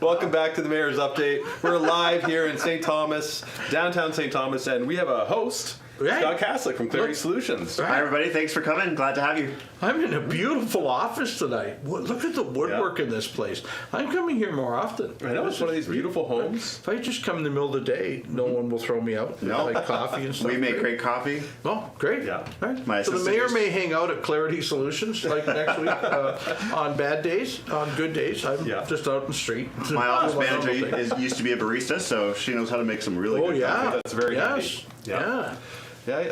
Welcome back to the Mayor's Update. We're live here in St. Thomas, downtown St. Thomas, and we have a host, Scott Caslick from Clarity Solutions. Hi, everybody. Thanks for coming. Glad to have you. I'm in a beautiful office tonight. Look at the woodwork in this place. I'm coming here more often. I know, it's one of these beautiful homes. If I just come in the middle of the day, no one will throw me out. No. Like coffee and stuff. We make great coffee. Oh, great. Yeah. Right. So the mayor may hang out at Clarity Solutions like next week on bad days. On good days, I'm just out in the street. My office manager used to be a barista, so she knows how to make some really good coffee. That's very handy. Yeah.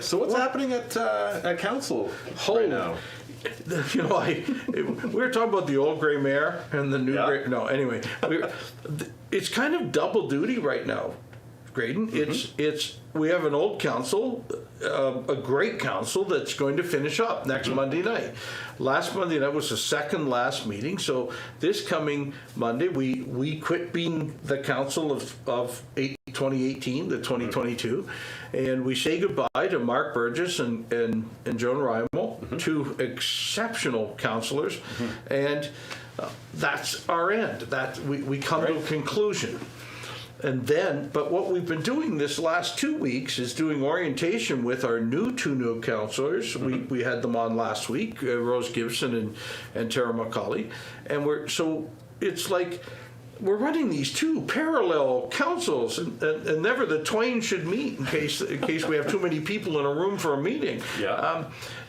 So what's happening at council right now? You know, we were talking about the old gray mayor and the new gray. No, anyway, it's kind of double duty right now, Grayden. It's we have an old council, a great council that's going to finish up next Monday night. Last Monday night was the second last meeting, so this coming Monday we quit being the council of 2018 to 2022, and we say goodbye to Mark Burgess and Joan Rymel, two exceptional councillors, and that's our end. That we come to a conclusion. And then, but what we've been doing this last 2 weeks is doing orientation with our two new councillors. We had them on last week, Rose Gibson and Tara McCauley, and it's like we're running these two parallel councils, and never the twain should meet in case we have too many people in a room for a meeting.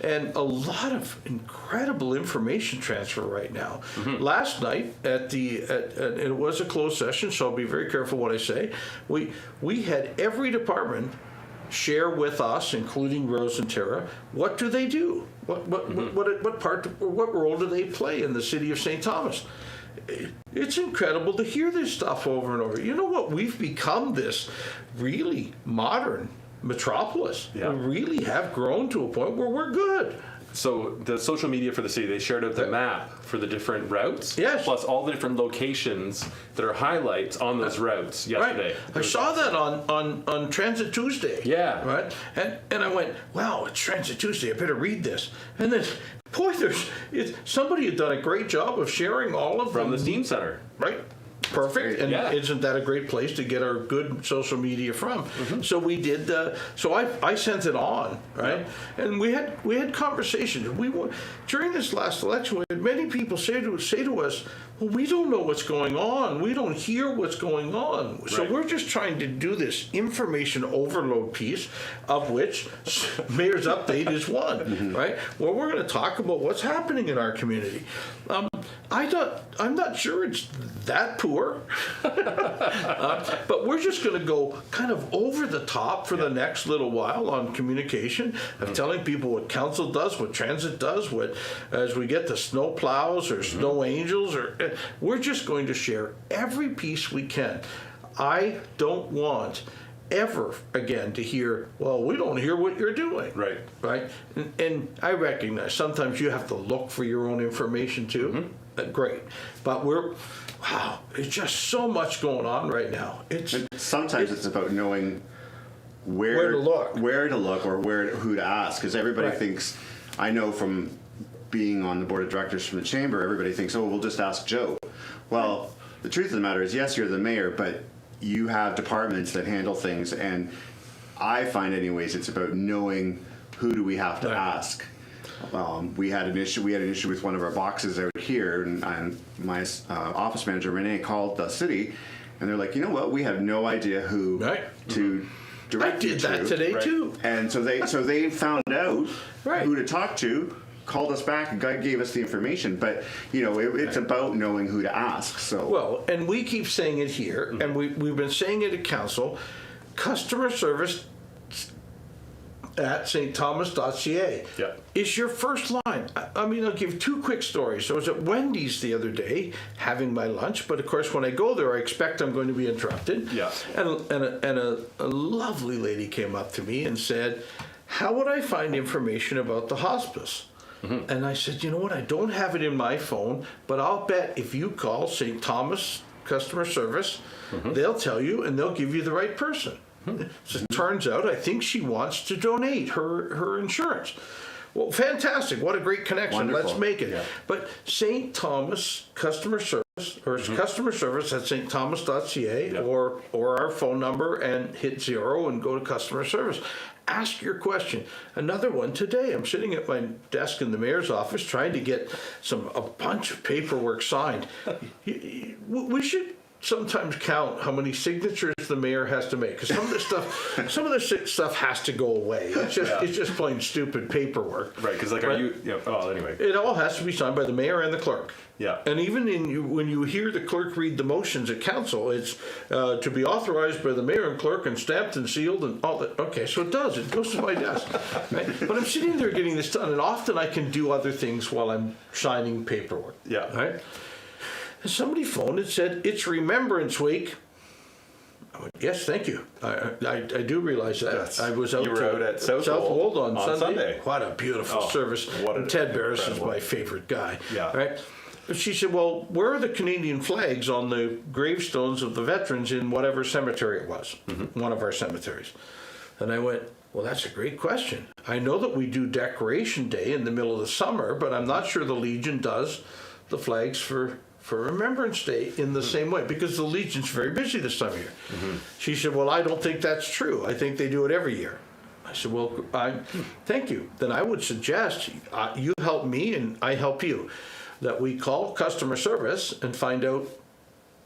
And a lot of incredible information transfer right now. Last night it was a closed session, so I'll be very careful what I say. We had every department share with us, including Rose and Tara, what do they do? What part or what role do they play in the city of St. Thomas? It's incredible to hear this stuff over and over. You know what? We've become this really modern metropolis. We really have grown to a point where we're good. So the social media for the city, they shared out the map for the different routes, plus all the different locations that are highlights on those routes yesterday. I saw that on Transit Tuesday. Right? And I went, wow, it's Transit Tuesday. I better read this. And then, boy, somebody had done a great job of sharing all of them. From the Steam Center. Right. Perfect, and isn't that a great place to get our good social media from? So we did. So I sent it on, right? And we had conversations. During this last election, we had many people say to us, "Well, we don't know what's going on. We don't hear what's going on." So we're just trying to do this information overload piece, of which Mayor's Update is one, right? Well, we're going to talk about what's happening in our community. I'm not sure it's that poor, but we're just going to go kind of over the top for the next little while on communication of telling people what council does, what transit does, what as we get the snow plows or snow angels, or we're just going to share every piece we can. I don't want ever again to hear, well, we don't hear what you're doing. Right? And I recognize sometimes you have to look for your own information too. Great. But there's just so much going on right now. Sometimes it's about knowing where to look or who to ask, because everybody thinks, I know from being on the board of directors from the chamber, everybody thinks, oh, we'll just ask Joe. Well, the truth of the matter is, yes, you're the mayor, but you have departments that handle things, and I find anyways it's about knowing who do we have to ask. We had an issue with one of our boxes out here, and my office manager Renee called the city, and they're like, you know what, we have no idea who to direct you to. I did that today too. And so they found out who to talk to, called us back and gave us the information. But it's about knowing who to ask. So and we keep saying it here, and we've been saying it at council. Customer service at ST.Thomas.ca. Yeah. Is your first line. I mean, I'll give two quick stories. I was at Wendy's the other day having my lunch, but of course, when I go there, I expect I'm going to be interrupted. Yeah. And a lovely lady came up to me and said, "How would I find information about the hospice?" Mm-hmm. And I said, "You know what? I don't have it in my phone, but I'll bet if you call St. Thomas customer service, they'll tell you and they'll give you the right person." So it turns out, I think she wants to donate her insurance. Well, fantastic. What a great connection. Wonderful. Let's make it. Yeah. But St. Thomas customer service, or customer service at ST.Thomas.ca, or our phone number, and hit 0 and go to customer service. Ask your question. Another one today. I'm sitting at my desk in the mayor's office trying to get a bunch of paperwork signed. We should sometimes count how many signatures the mayor has to make, because some of this stuff has to go away. It's just plain stupid paperwork. Right, because like, anyway. It all has to be signed by the mayor and the clerk. Yeah. And even when you hear the clerk read the motions at council, it's to be authorized by the mayor and clerk and stamped and sealed and all that. Okay, so it does. It goes to my desk. Right? But I'm sitting there getting this done, and often I can do other things while I'm signing paperwork. Yeah. Right? And somebody phoned and said, "It's Remembrance Week." I went, "Yes, thank you. I do realize that." Yes. I was out You were out at Southwold on Sunday. What a beautiful service. What Ted Barris is my favorite guy. Yeah. Right? She said, "Well, where are the Canadian flags on the gravestones of the veterans in whatever cemetery it was?" One of our cemeteries. And I went, "Well, that's a great question. I know that we do Decoration Day in the middle of the summer, but I'm not sure the Legion does the flags for Remembrance Day in the same way, because the Legion's very busy this time of year." She said, "Well, I don't think that's true. I think they do it every year." I said, "Well, thank you. Then I would suggest you help me and I help you, that we call customer service and find out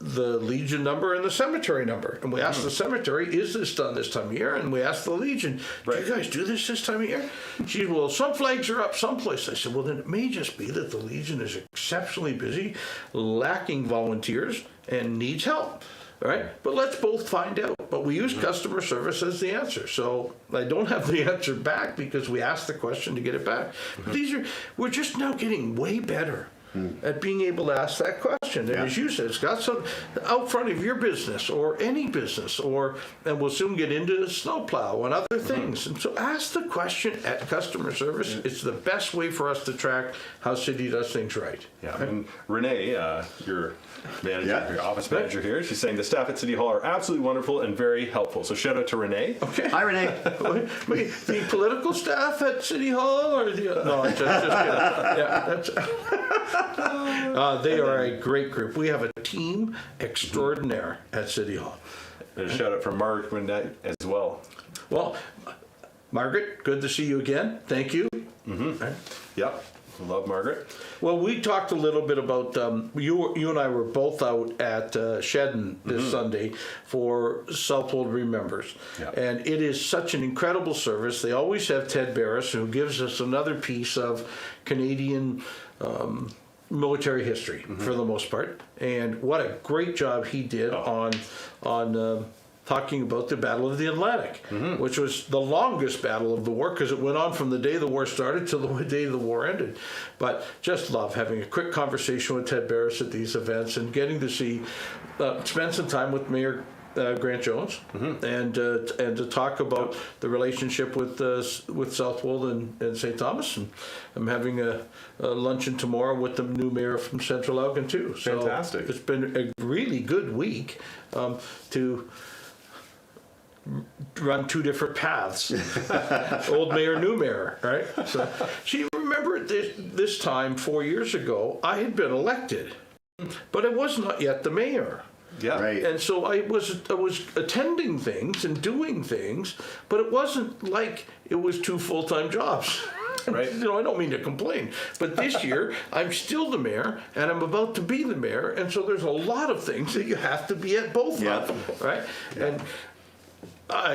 the Legion number and the cemetery number. And we ask the cemetery, is this done this time of year? And we ask the Legion, do you guys do this time of year? She said, well, some flags are up someplace. I said, well, then it may just be that the Legion is exceptionally busy, lacking volunteers, and needs help. All right, but let's both find out. But we use customer service as the answer. So I don't have the answer back because we asked the question to get it back. But we're just now getting way better at being able to ask that question. And as you said, Scott, so out front of your business or any business, and we'll soon get into snowplow and other things. And so ask the question at customer service. It's the best way for us to track how City does things right. Yeah, and Renee, your manager, your office manager here, she's saying the staff at City Hall are absolutely wonderful and very helpful. So shout out to Renee. Okay. Hi, Renee. Wait, the political staff at City Hall, or the no, just kidding. Yeah, that's. They are a great group. We have a team extraordinaire at City Hall. And a shout out from Margaret as well. Well, Margaret, good to see you again. Thank you. Yep. Love Margaret. Well, we talked a little bit about you and I were both out at Shedden this Sunday for Southwold Remembers, and it is such an incredible service. They always have Ted Barris, who gives us another piece of Canadian military history for the most part, and what a great job he did on talking about the Battle of the Atlantic, which was the longest battle of the war because it went on from the day the war started till the day the war ended. But just love having a quick conversation with Ted Barris at these events and getting to spend some time with Mayor Grant Jones and to talk about the relationship with Southwold and St. Thomas. And I'm having a luncheon tomorrow with the new mayor from Central Elgin too. So fantastic. It's been a really good week to run two different paths. Old mayor, new mayor, right? So she remembered this time 4 years ago, I had been elected, but I was not yet the mayor. Yeah. Right. And so I was attending things and doing things, but it wasn't like it was two full-time jobs. Right. I don't mean to complain, but this year I'm still the mayor and I'm about to be the mayor, and so there's a lot of things that you have to be at both of, right? And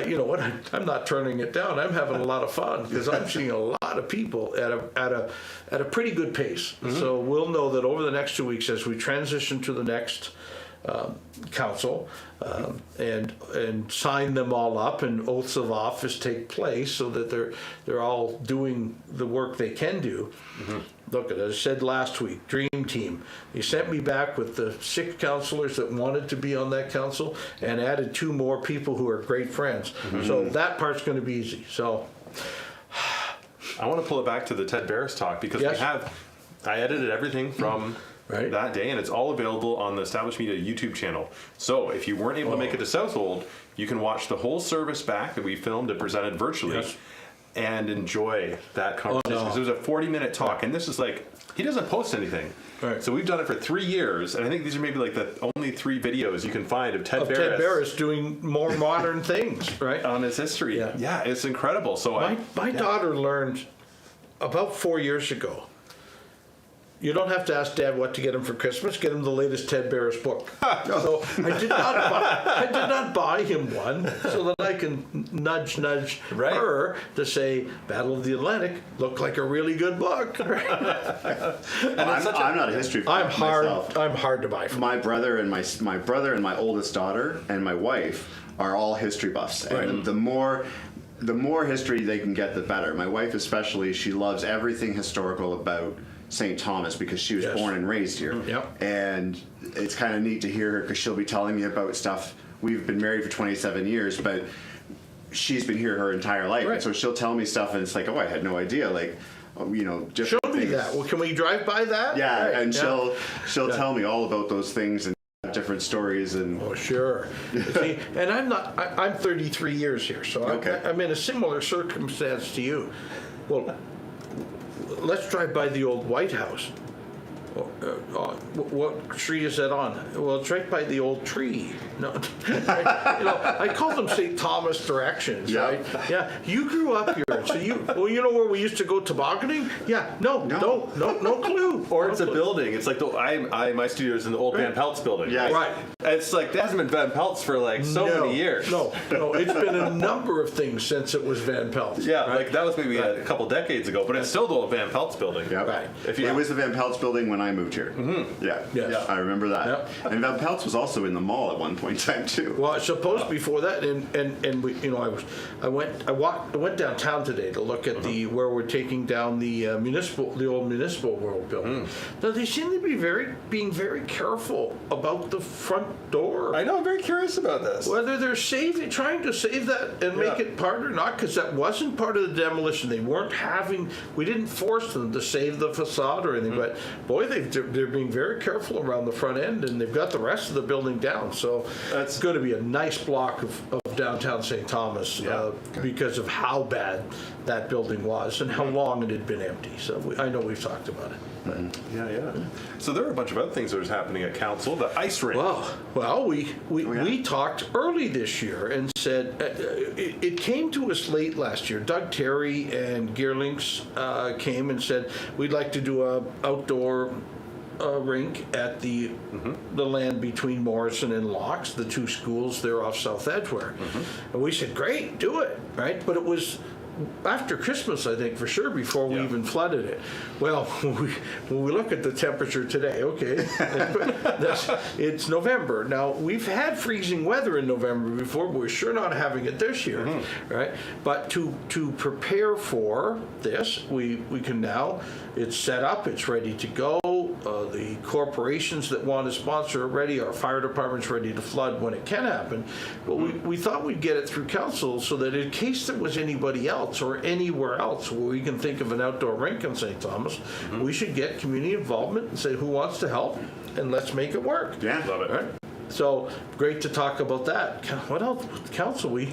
you know what? I'm not turning it down. I'm having a lot of fun because I'm seeing a lot of people at a pretty good pace. So we'll know that over the next 2 weeks as we transition to the next council, and sign them all up, and oaths of office take place so that they're all doing the work they can do. Look, as I said last week, Dream Team. They sent me back with the 6 councillors that wanted to be on that council, and added 2 more people who are great friends. So that part's going to be easy. So I want to pull it back to the Ted Barris talk, because I edited everything from that day, and it's all available on the Established Media YouTube channel. So if you weren't able to make it to Southold, you can watch the whole service back that we filmed and presented virtually. And enjoy that conversation, because it was a 40-minute talk, and this is like, he doesn't post anything. So we've done it for 3 years, and I think these are maybe like the only 3 videos you can find of Ted Barris doing more modern things, on his history. Yeah, it's incredible. So my daughter learned about 4 years ago. You don't have to ask Dad what to get him for Christmas. Get him the latest Ted Barris book. So I did not buy him one, so that I can nudge her to say, Battle of the Atlantic looked like a really good book. I'm not a history fan myself. I'm hard to buy from. My brother and my brother and my oldest daughter and my wife are all history buffs, and the more history they can get, the better. My wife especially, she loves everything historical about St.Thomas, because she was born and raised here. And it's kind of neat to hear her, because she'll be telling me about stuff. We've been married for 27 years, but she's been here her entire life. And so she'll tell me stuff, and it's like, oh, I had no idea. Like, different Show me things. that. Well, can we drive by that? Yeah, and she'll tell me all about those things and different stories. And sure. See, and I'm 33 years here, so I'm in a similar circumstance to you. Well, let's drive by the old White House. What street is that on? Well, it's right by the old tree. No, I call them St. Thomas directions, right? Yeah, you grew up here, so you know where we used to go tobogganing? Yeah, no clue. Or it's a building. It's like my studio is in the old Van Pelt's building. Yeah, right. It's like, that hasn't been Van Pelt's for like many years. No, it's been a number of things since it was Van Pelt's. Yeah, like that was maybe a couple decades ago, but it's still the old Van Pelt's building. Yeah, right. It was the Van Pelt's building when I moved here. Yeah, I remember that. And Van Pelt's was also in the mall at one point in time too. Well, I suppose before that, and we, I went downtown today to look at where we're taking down the old municipal world building. Now they seem to be being very careful about the front door. I know, I'm very curious about this. Whether they're trying to save that and make it part or not, because that wasn't part of the demolition. We didn't force them to save the facade or anything, but boy, they're being very careful around the front end, and they've got the rest of the building down. So that's going to be a nice block of downtown St. Thomas because of how bad that building was and how long it had been empty. So I know we've talked about it. Yeah. So there were a bunch of other things that was happening at council. The ice rink. Well, we talked early this year and said it came to us late last year. Doug Terry and Gearlinks came and said, we'd like to do a outdoor rink at the land between Morrison and Locks, the 2 schools there off South Edgware. And we said, great, do it, right? But it was after Christmas, I think, for sure, before we even flooded it. Well, when we look at the temperature today, it's November. Now, we've had freezing weather in November before, but we're sure not having it this year, right? But to prepare for this, we can now, it's set up, it's ready to go. The corporations that want to sponsor are ready. Our fire department's ready to flood when it can happen. But we thought we'd get it through council so that in case there was anybody else or anywhere else where we can think of an outdoor rink in St. Thomas, we should get community involvement and say who wants to help, and let's make it work. Yeah, love it. Right? So great to talk about that. What else? Council, we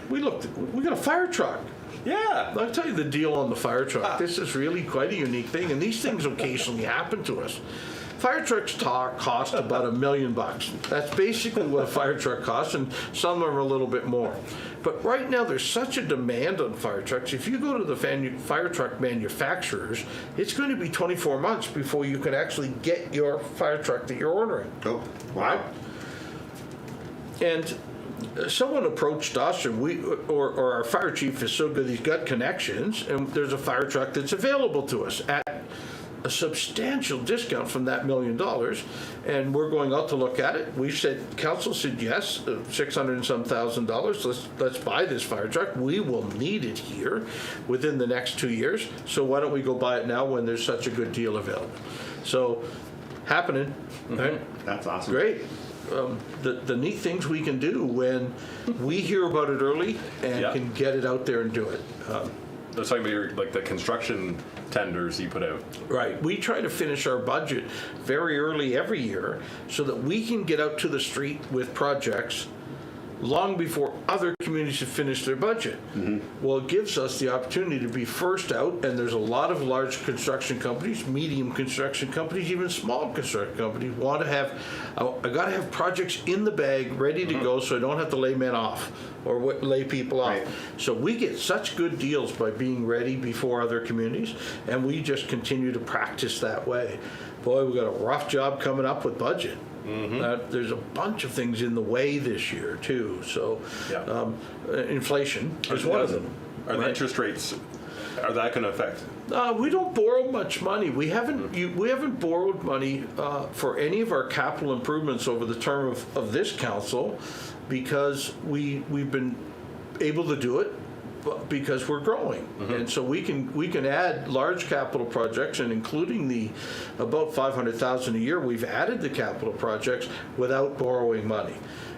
looked. We got a fire truck. Yeah. I'll tell you the deal on the fire truck. This is really quite a unique thing, and these things occasionally happen to us. Fire trucks cost about $1 million. That's basically what a fire truck costs, and some of them are a little bit more. But right now, there's such a demand on fire trucks. If you go to the fire truck manufacturers, it's going to be 24 months before you can actually get your fire truck that you're ordering. Oh, wow. And someone approached us, and or our fire chief is so good, he's got connections, and there's a fire truck that's available to us at a substantial discount from that $1 million, and we're going out to look at it. We said, council said yes, $600 and some thousand. Let's buy this fire truck. We will need it here within the next 2 years. So why don't we go buy it now when there's such a good deal available? So happening. Right? That's awesome. Great. The neat things we can do when we hear about it early and can get it out there and do it. That's talking about like the construction tenders you put out. Right. We try to finish our budget very early every year so that we can get out to the street with projects long before other communities have finished their budget. Well, it gives us the opportunity to be first out, and there's a lot of large construction companies, medium construction companies, even small construction companies want to have, I got to have projects in the bag ready to go so I don't have to lay men off or lay people off. Right. So we get such good deals by being ready before other communities, and we just continue to practice that way. Boy, we've got a rough job coming up with budget. There's a bunch of things in the way this year too. So inflation is one of them. Are the interest rates, are that going to affect? We don't borrow much money. We haven't borrowed money for any of our capital improvements over the term of this council because we've been able to do it because we're growing, and so we can add large capital projects, and including the about $500,000 a year, we've added the capital projects without borrowing money,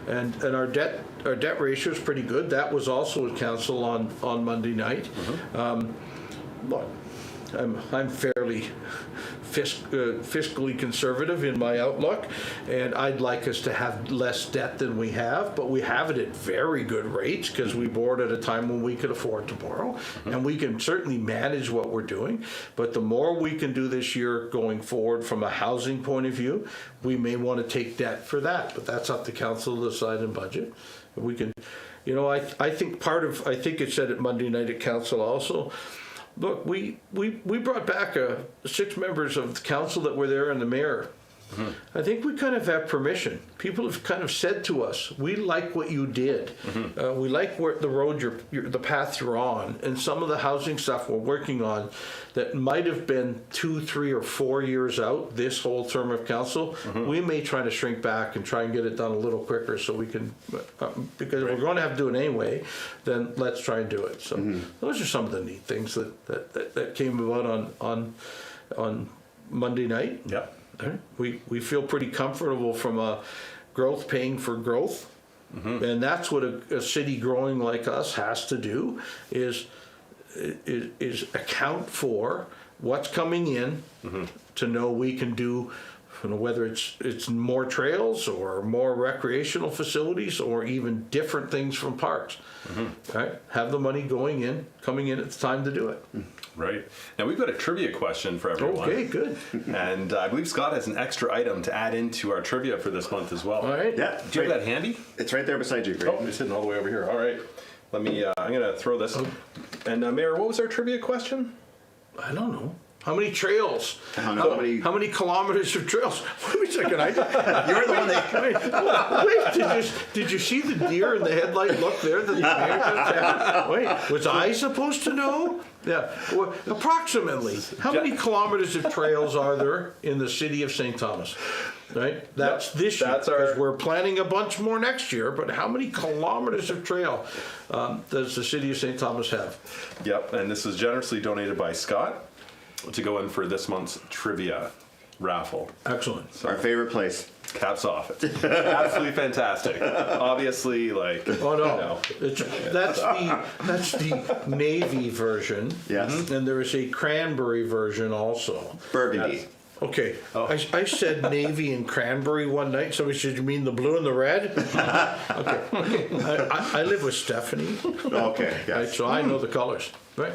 and our debt ratio is pretty good. That was also at council on Monday night. But I'm fairly fiscally conservative in my outlook, and I'd like us to have less debt than we have, but we have it at very good rates because we borrowed at a time when we could afford to borrow, and we can certainly manage what we're doing. But the more we can do this year going forward from a housing point of view, we may want to take debt for that, but that's up to council to decide in budget. We can, I think I think it said at Monday night at council also. Look, we brought back 6 members of the council that were there and the mayor. I think we kind of have permission. People have kind of said to us, we like what you did. We like the road, the path you're on, and some of the housing stuff we're working on that might have been 2, 3, or 4 years out this whole term of council. We may try to shrink back and try and get it done a little quicker so we can, because we're going to have to do it anyway, then let's try and do it. So those are some of the neat things that came about on Monday night. Yeah. We feel pretty comfortable from a growth paying for growth, and that's what a city growing like us has to do is account for what's coming in to know we can do, whether it's more trails or more recreational facilities or even different things from parks. Right? Have the money coming in at the time to do it. Right. Now we've got a trivia question for everyone. Okay, good. And I believe Scott has an extra item to add into our trivia for this month as well. All right. Yeah. Do you have that handy? It's right there beside you, Grayden. Oh, it's sitting all the way over here. All right. Let me, I'm going to throw this. And Mayor, what was our trivia question? I don't know. How many trails? How many kilometers of trails? Wait a second. You're the one that. Wait, did you see the deer in the headlight look there that the mayor just had? Wait, was I supposed to know? Yeah. Well, approximately. How many kilometers of trails are there in the city of St. Thomas? Right? That's this year. Because we're planning a bunch more next year, but how many kilometers of trail does the city of St. Thomas have? Yep, and this is generously donated by Scott to go in for this month's trivia raffle. Excellent. So, our favorite place. Caps off. It's absolutely fantastic. Obviously, like. Oh no, that's the navy version. Yes. And there is a cranberry version also. Burgundy. Yes. Okay, I said navy and cranberry one night. Somebody said, "You mean the blue and the red?" Okay. I live with Stephanie. Okay. Yes. Right, so I know the colors. Right.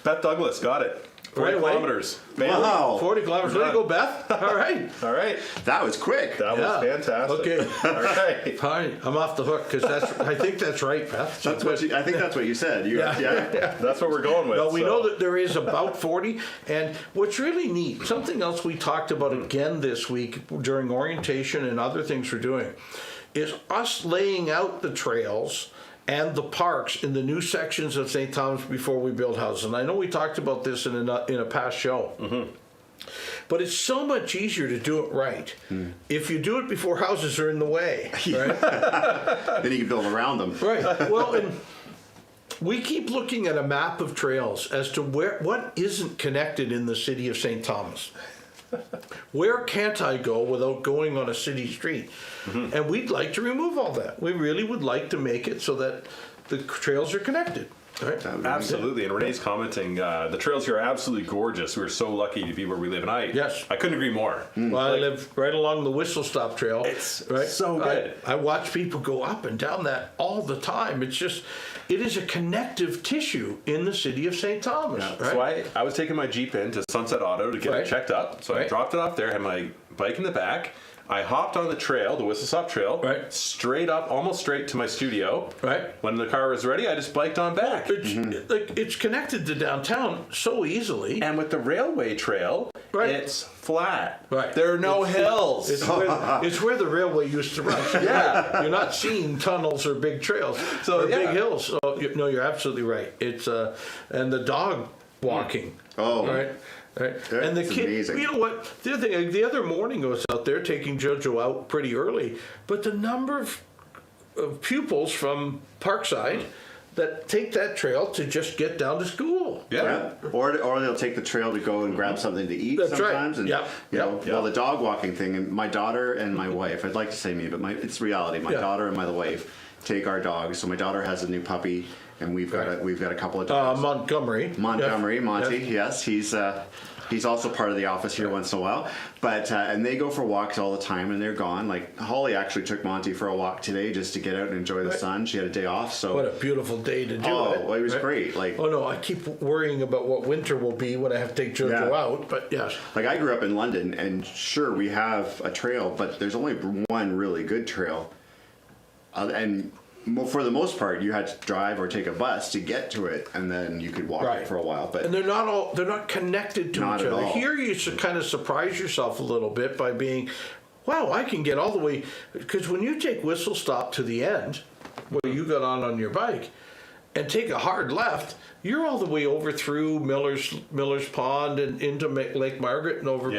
Beth Douglas got it. 40 kilometers. Wow. 40 kilometers. Way to go, Beth. All right. All right. That was quick. That was fantastic. Okay. All right. Fine. I'm off the hook because I think that's right, Beth. I think that's what you said. Yeah. That's what we're going with. No, we know that there is about 40. And what's really neat, something else we talked about again this week during orientation and other things we're doing, is us laying out the trails and the parks in the new sections of St. Thomas before we build houses. And I know we talked about this in a past show. But it's so much easier to do it right if you do it before houses are in the way, right? Then you can build around them. Right. Well, and we keep looking at a map of trails as to what isn't connected in the city of St. Thomas. Where can't I go without going on a city street? And we'd like to remove all that. We really would like to make it so that the trails are connected. Right. Absolutely, and Renee's commenting, the trails here are absolutely gorgeous. We're so lucky to be where we live, and I couldn't agree more. Well, I live right along the Whistle Stop Trail. It's so good. I watch people go up and down that all the time. It's just, it is a connective tissue in the city of St. Thomas. Yeah. Right? So I was taking my Jeep in to Sunset Auto to get it checked up. So I dropped it off there, had my bike in the back. I hopped on the trail, the Whistle Stop Trail, straight up, almost straight to my studio. Right. When the car was ready, I just biked on back. It's connected to downtown so easily. And with the railway trail, it's flat. Right. There are no hills. It's where the railway used to run. So you're not seeing tunnels or big trails or big hills. So, no, you're absolutely right. It's and the dog walking. Right. Right. And the kid, amazing. You know what? The other thing, the other morning I was out there taking JoJo out pretty early, but the number of pupils from Parkside that take that trail to just get down to school. Yeah. Or they'll take the trail to go and grab something to eat sometimes. Right. And, well, the dog walking thing, and my daughter and my wife, I'd like to say me, but it's reality. My daughter and my wife take our dogs. So my daughter has a new puppy, and we've got a couple of dogs. Montgomery, Monty, yes, he's also part of the office here once in a while. But and they go for walks all the time, and they're gone. Like Holly actually took Monty for a walk today just to get out and enjoy the sun. She had a day off, so what a beautiful day to do it. Well, it was great. Like, oh no, I keep worrying about what winter will be when I have to take JoJo out. But yes, like I grew up in London, and sure we have a trail, but there's only one really good trail, and for the most part, you had to drive or take a bus to get to it, and then you could walk it for a while. But and they're not connected to each other. Here, you should kind of surprise yourself a little bit by being, wow, I can get all the way. Because when you take Whistle Stop to the end, where you got on your bike, and take a hard left, you're all the way over through Miller's Pond and into Lake Margaret and over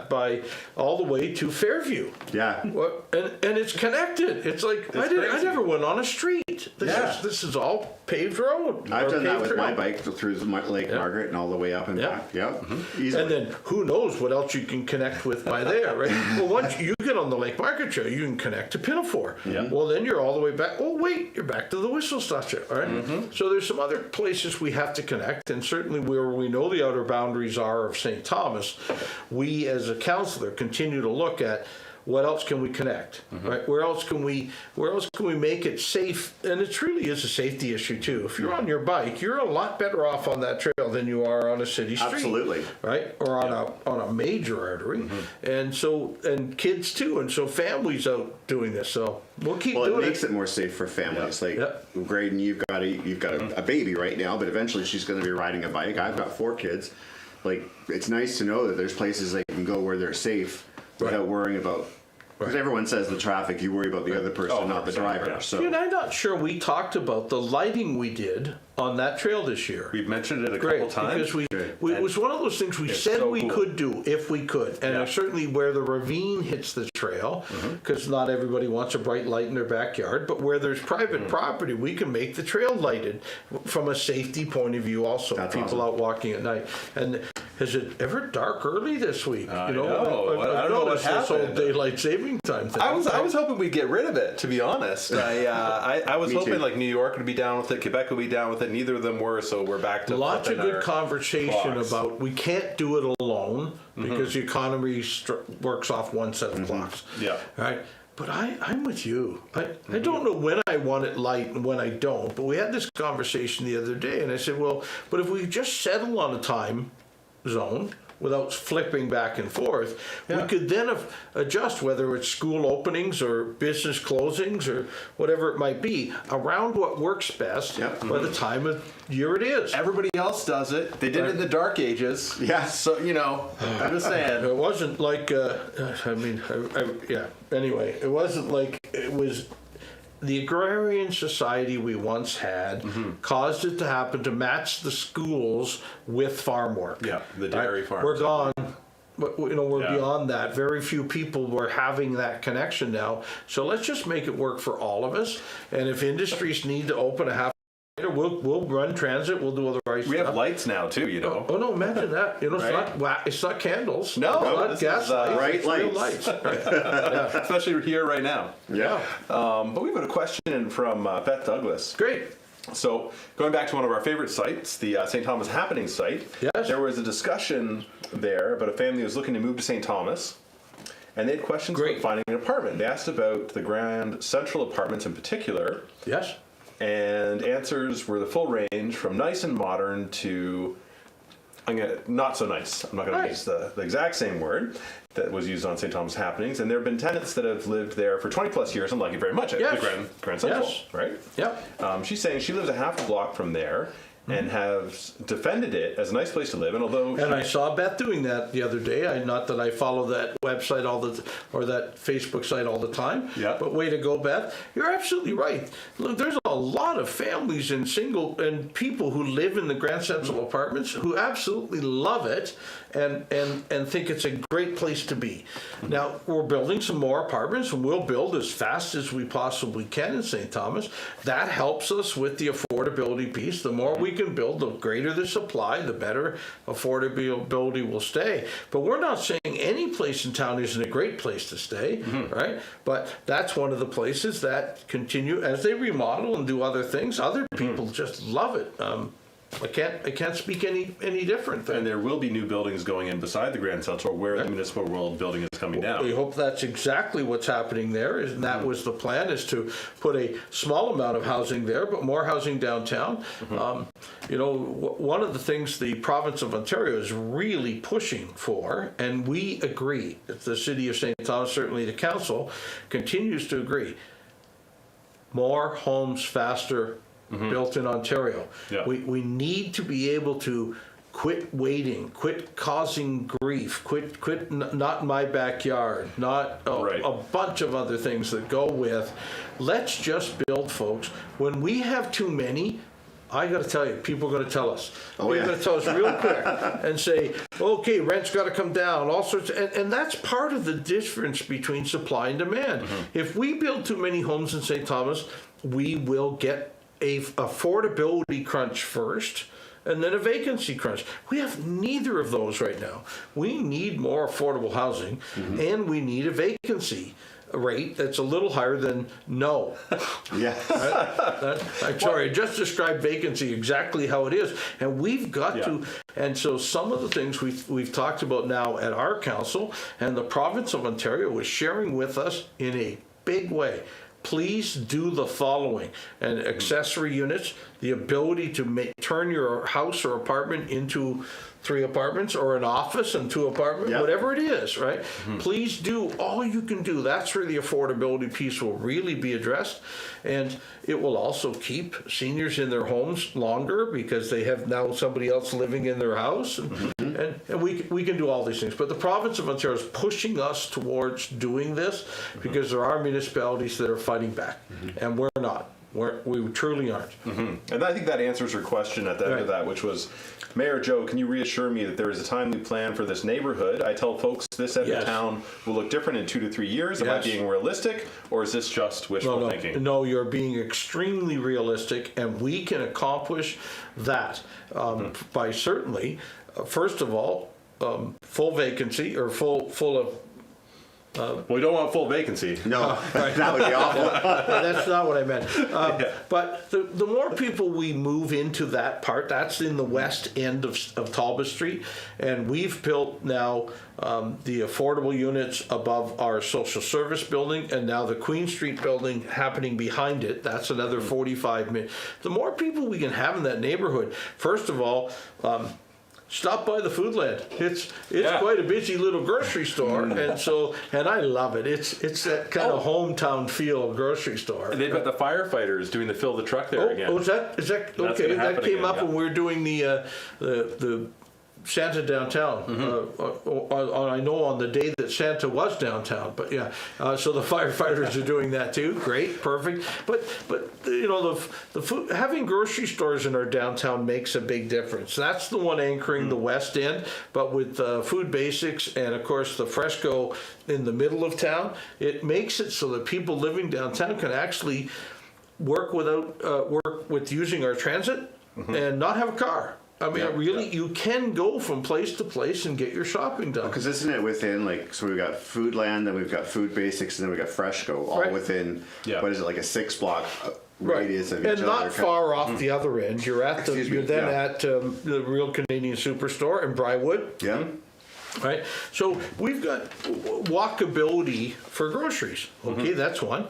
by all the way to Fairview. Yeah. And it's connected. It's like I never went on a street. This is all paved road. I've done that with my bike through Lake Margaret and all the way up and back. Yeah. And then who knows what else you can connect with by there, right? Well, once you get on the Lake Margaret Trail, you can connect to Pinafore. Yeah. Well, then you're all the way back. Oh, wait, you're back to the Whistle Stop Trail, all right? So there's some other places we have to connect, and certainly where we know the outer boundaries are of St. Thomas, we as a councillor continue to look at what else can we connect, right? Where else can we make it safe? And it truly is a safety issue too. If you're on your bike, you're a lot better off on that trail than you are on a city street. Absolutely. Right? Or on a major artery. And kids too, and so families out doing this. So we'll keep doing it. Well, it makes it more safe for families. Like Grayden, you've got a baby right now, but eventually she's going to be riding a bike. I've got 4 kids. Like, it's nice to know that there's places they can go where they're safe without worrying about. Because everyone says the traffic, you worry about the other person, not the driver. Yeah. So. And I'm not sure we talked about the lighting we did on that trail this year. We've mentioned it a couple times. Because it was one of those things we said we could do if we could. And certainly where the ravine hits the trail, because not everybody wants a bright light in their backyard, but where there's private property, we can make the trail lighted from a safety point of view also. That's people out walking at night. And is it ever dark early this week? I don't know what happened. This whole daylight saving time thing. I was hoping we'd get rid of it, to be honest. I was hoping like New York would be down with it, Quebec would be down with it. Neither of them were, so we're back to lots of good conversation about we can't do it alone because the economy works off one set of clocks. Yeah. Right. But I'm with you. I don't know when I want it light and when I don't. But we had this conversation the other day, and I said, well, but if we just settle on a time zone without flipping back and forth, we could then adjust whether it's school openings or business closings or whatever it might be around what works best by the time of year it is. Everybody else does it. They did it in the dark ages. Yeah. So, I'm just saying. It wasn't like, anyway, it wasn't like it was. The agrarian society we once had caused it to happen to match the schools with farm work. Yeah, the dairy farms. We're gone. we're beyond that. Very few people were having that connection now. So let's just make it work for all of us. And if industries need to open a half, we'll run transit. We'll do all the right stuff. We have lights now too, Oh no! Imagine that. It's not candles. No, it's not gas lights. Bright lights. Real lights. Right. Especially here right now. Yeah. But we've got a question from Beth Douglas. Great. So going back to one of our favorite sites, the St. Thomas Happening site, yes. There was a discussion there about a family who was looking to move to St. Thomas, and they had questions about finding an apartment. They asked about the Grand Central apartments in particular. Yes. And answers were the full range from nice and modern to not so nice. I'm not going to use the exact same word that was used on St. Thomas Happenings. And there have been tenants that have lived there for 20 plus years and like it very much at the Grand Central, right? Yep. She's saying she lives a half a block from there and has defended it as a nice place to live. And although I saw Beth doing that the other day. Not that I follow that website or that Facebook site all the time. Yeah. But way to go, Beth. You're absolutely right. Look, there's a lot of families and people who live in the Grand Central apartments who absolutely love it and think it's a great place to be. Now we're building some more apartments, and we'll build as fast as we possibly can in St. Thomas. That helps us with the affordability piece. The more we can build, the greater the supply, the better affordability will stay. But we're not saying any place in town isn't a great place to stay, right? But that's one of the places that continue as they remodel and do other things. Other people just love it. I can't speak any different. And there will be new buildings going in beside the Grand Central where the Municipal World building is coming down. We hope that's exactly what's happening there. And that was the plan, is to put a small amount of housing there, but more housing downtown. One of the things the province of Ontario is really pushing for, and we agree, the City of St. Thomas, certainly the Council, continues to agree, more homes faster built in Ontario. Yeah. We need to be able to quit waiting, quit causing grief, quit not in my backyard, not a bunch of other things that go with. Let's just build, folks. When we have too many, I got to tell you, people are going to tell us. They're going to tell us real quick and say, okay, rent's got to come down, all sorts. And that's part of the difference between supply and demand. If we build too many homes in St. Thomas, we will get a affordability crunch first, and then a vacancy crunch. We have neither of those right now. We need more affordable housing, and we need a vacancy rate that's a little higher than no. I'm sorry, I just described vacancy exactly how it is, and we've got to. And so some of the things we've talked about now at our council, and the province of Ontario is sharing with us in a big way. Please do the following: and accessory units, the ability to turn your house or apartment into 3 apartments, or an office and 2 apartments, whatever it is, right? Please do all you can do. That's where the affordability piece will really be addressed. And it will also keep seniors in their homes longer because they have now somebody else living in their house. And we can do all these things. But the province of Ontario is pushing us towards doing this because there are municipalities that are fighting back, and we're not. We truly aren't. And I think that answers her question at the end of that, which was, Mayor Joe, can you reassure me that there is a timely plan for this neighborhood? I tell folks this end of town will look different in 2 to 3 years. Am I being realistic, or is this just wishful thinking? No, you're being extremely realistic, and we can accomplish that by certainly, first of all, full vacancy, or full of. We don't want full vacancy. No, that would be awful. That's not what I meant. But the more people we move into that part, that's in the west end of Talbot Street, and we've built now the affordable units above our social service building, and now the Queen Street building happening behind it. That's another 45 minutes. The more people we can have in that neighborhood, first of all, stop by the Foodland. It's quite a busy little grocery store, and I love it. It's that kind of hometown feel grocery store. And they've got the firefighters doing the fill the truck there again. Oh, is that okay? That came up when we were doing the Santa downtown. I know on the day that Santa was downtown, but yeah. So the firefighters are doing that too. Great, perfect. But you know, the food, having grocery stores in our downtown makes a big difference. That's the one anchoring the West End. But with Food Basics and of course the Fresco in the middle of town, it makes it so that people living downtown can actually work with using our transit and not have a car. I mean, you can go from place to place and get your shopping done. Because isn't it within, like, so we've got Foodland, then we've got Food Basics, and then we've got Fresco, all within, what is it, like a 6-block radius of each other. And not far off the other end. You're at the, at the Real Canadian Superstore in Briarwood. Yeah. Right, so we've got walkability for groceries. Okay, that's one.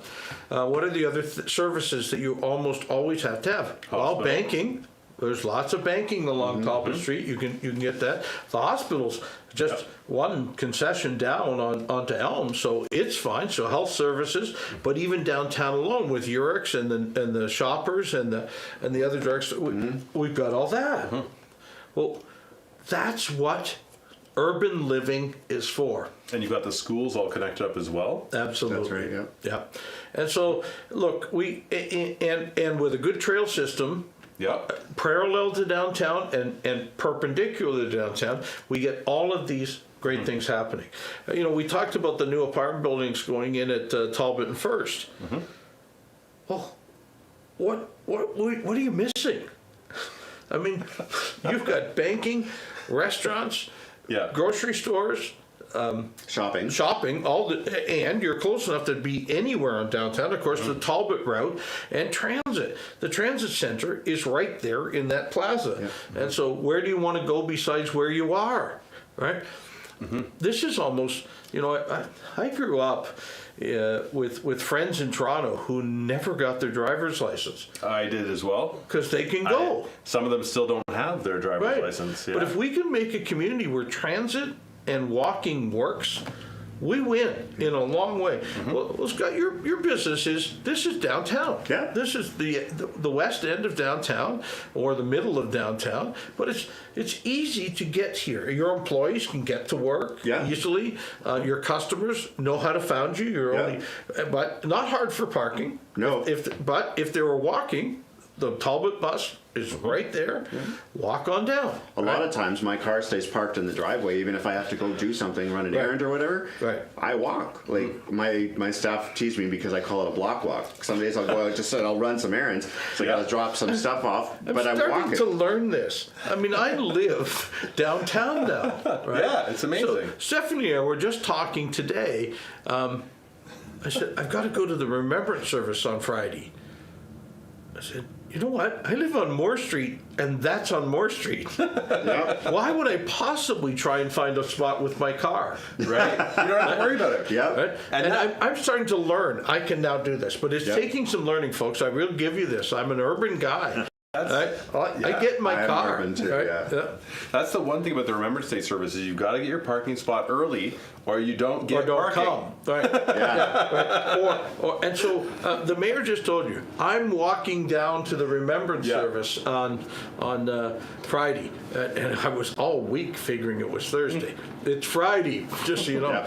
What are the other services that you almost always have to have? Hospital. Well, banking. There's lots of banking along Talbot Street. You can get that. The hospital's just one concession down onto Elm, so it's fine. So health services, but even downtown alone with Urix and the Shoppers and the other drugstores, we've got all that. Well, that's what urban living is for. And you've got the schools all connected up as well. Absolutely. That's right. Yeah. And so look, and with a good trail system. Parallel to downtown and perpendicular to downtown, we get all of these great things happening. You know, we talked about the new apartment buildings going in at Talbot and First. Well, what are you missing? I mean, you've got banking, restaurants, grocery stores, shopping, and you're close enough to be anywhere on downtown. Of course, the Talbot route and transit. The transit center is right there in that plaza. And so, where do you want to go besides where you are, right? This is almost, you know, I grew up with friends in Toronto who never got their driver's license. I did as well. Because they can go. Some of them still don't have their driver's license. But if we can make a community where transit and walking works, we win in a long way. Well, Scott, your business this is downtown. Yeah. This is the west end of downtown or the middle of downtown, but it's easy to get here. Your employees can get to work easily. Your customers know how to find you. But not hard for parking. No. But if they were walking, the Talbot bus is right there. Walk on down. A lot of times my car stays parked in the driveway, even if I have to go do something, run an errand or whatever. I walk. Like my staff tease me because I call it a block walk. Some days I'll go out just I'll run some errands. So I got to drop some stuff off, but I'm walking. I'm starting to learn this. I mean, I live downtown now. Right? Yeah, it's amazing. So Stephanie and I were just talking today. I said, I've got to go to the Remembrance service on Friday. I said, you know what? I live on Moore Street, and that's on Moore Street. Why would I possibly try and find a spot with my car? Right? You don't have to worry about it. Right? And I'm starting to learn. I can now do this, but it's taking some learning, folks. I will give you this. I'm an urban guy. I get in my car. Too, That's the one thing about the Remembrance Day service is you've got to get your parking spot early, or you don't get parking. Come. Right. And so the mayor just told you, I'm walking down to the Remembrance service on Friday, and I was all week figuring it was Thursday. It's Friday, just so you know.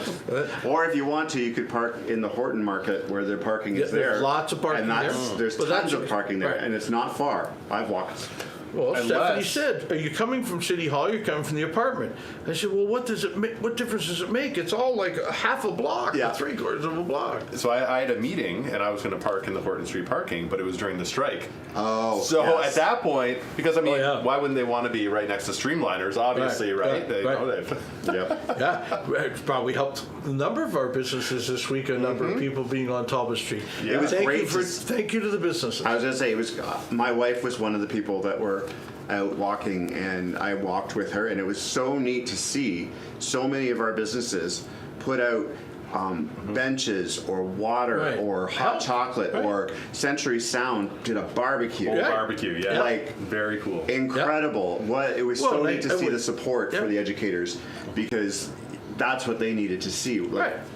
Or if you want to, you could park in the Horton Market where their parking is there. There's lots of parking there. There's tons of parking there, and it's not far. I've walked. Well, Stephanie said, "Are you coming from City Hall? You're coming from the apartment." I said, "Well, what does it make? What difference does it make? It's all like a half a block, or 3/4 of a block." So I had a meeting, and I was going to park in the Horton Street parking, but it was during the strike. So at that point, because I mean, why wouldn't they want to be right next to Streamliners? Obviously, right? It's probably helped the number of our businesses this week. A number of people being on Talbot Street. It was great. Thank you to the businesses. I was going to say it was. My wife was one of the people that were out walking, and I walked with her, and it was so neat to see so many of our businesses put out benches or water or hot chocolate or Century Sound did a barbecue. Barbecue, like very cool, incredible. It was neat to see the support for the educators, because that's what they needed to see.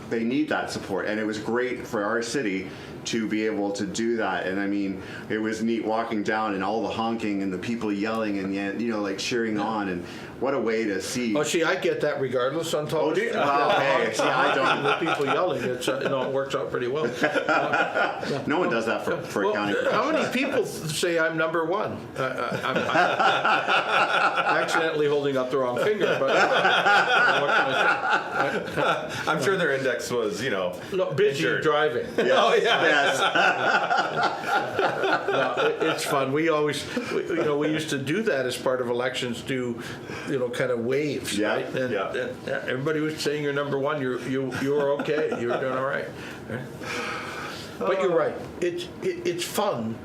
they need that support, and it was great for our city to be able to do that. And I mean, it was neat walking down and all the honking and the people yelling and, you know, like cheering on, and what a way to see. Oh, see, I get that regardless on top. Oh, do you? Well, hey, see, I don't. The people yelling, it's, it works out pretty well. No one does that for Well, accounting. how many people say I'm number one? I'm accidentally holding up the wrong finger, but what can I say? I'm sure their index was, you know, No, busy injured. driving. Yes. Oh, yeah. Yes. No, it's fun. We used to do that as part of elections, do, you know, kind of waves, Yeah, right? And, yeah. and everybody was saying you're number one. You were okay. You were doing all right. But you're right. It's fun.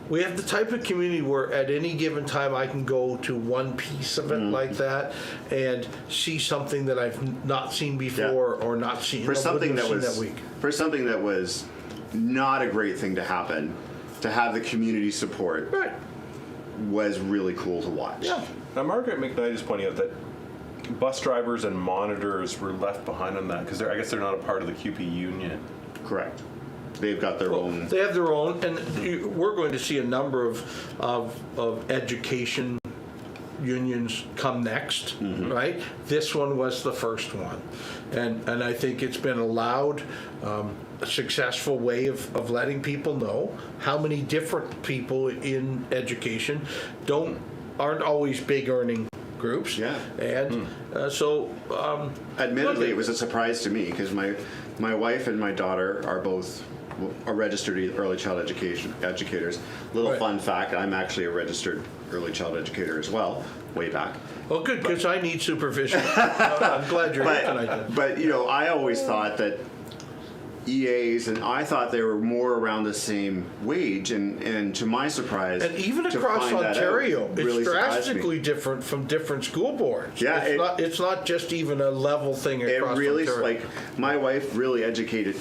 We have the type of community where at any given time I can go to one piece of it like that and see something that I've not seen before or not seen. For something that was that week. For something that was not a great thing to happen, to have the community support Right. was really cool to watch. Yeah. Now, Margaret McKnight is pointing out that bus drivers and monitors were left behind on that because I guess they're not a part of the QP union. Correct. They've got their own. They have their own, and we're going to see a number of education unions come next, right? This one was the first one, and I think it's been a loud, successful way of letting people know how many different people in education aren't always big earning groups. Yeah. And so. Admittedly, it was a surprise to me because my wife and my daughter are both registered early child educators. Little Right. fun fact: I'm actually a registered early child educator as well, way back. Well, good, because I need supervision. I'm glad you're here tonight. But you know, I always thought that EAs, and I thought they were more around the same wage, and to my surprise, And even to across find that out Ontario, really it's surprised me. drastically different from different school boards. Yeah, it's not just even a level thing across It really, Ontario. like, my wife really educated.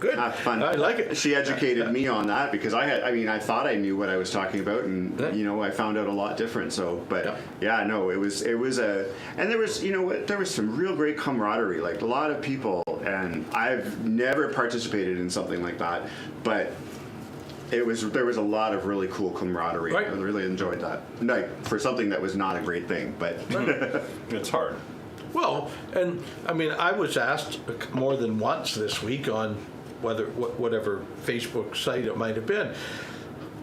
Good. Fun. I like it. She educated me on that because I thought I knew what I was talking about, and you know, I found out a lot different. So, but yeah, no, it was and there was, you know, there was some real great camaraderie. Like a lot of people, and I've never participated in something like that, but there was a lot of really cool camaraderie. Right. I really enjoyed that. Like for something that was not a great thing, but It's hard. Well, and I mean, I was asked more than once this week on whatever Facebook site it might have been,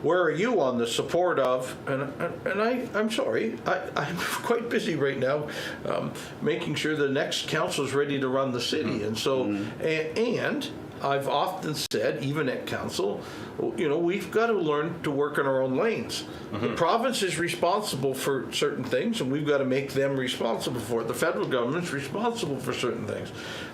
where are you on the support of, and I'm sorry, I'm quite busy right now making sure the next council's ready to run the city. And so, and I've often said, even at council, you know, we've got to learn to work in our own lanes. The province is responsible for certain things, and we've got to make them responsible for it. The federal government's responsible for certain things.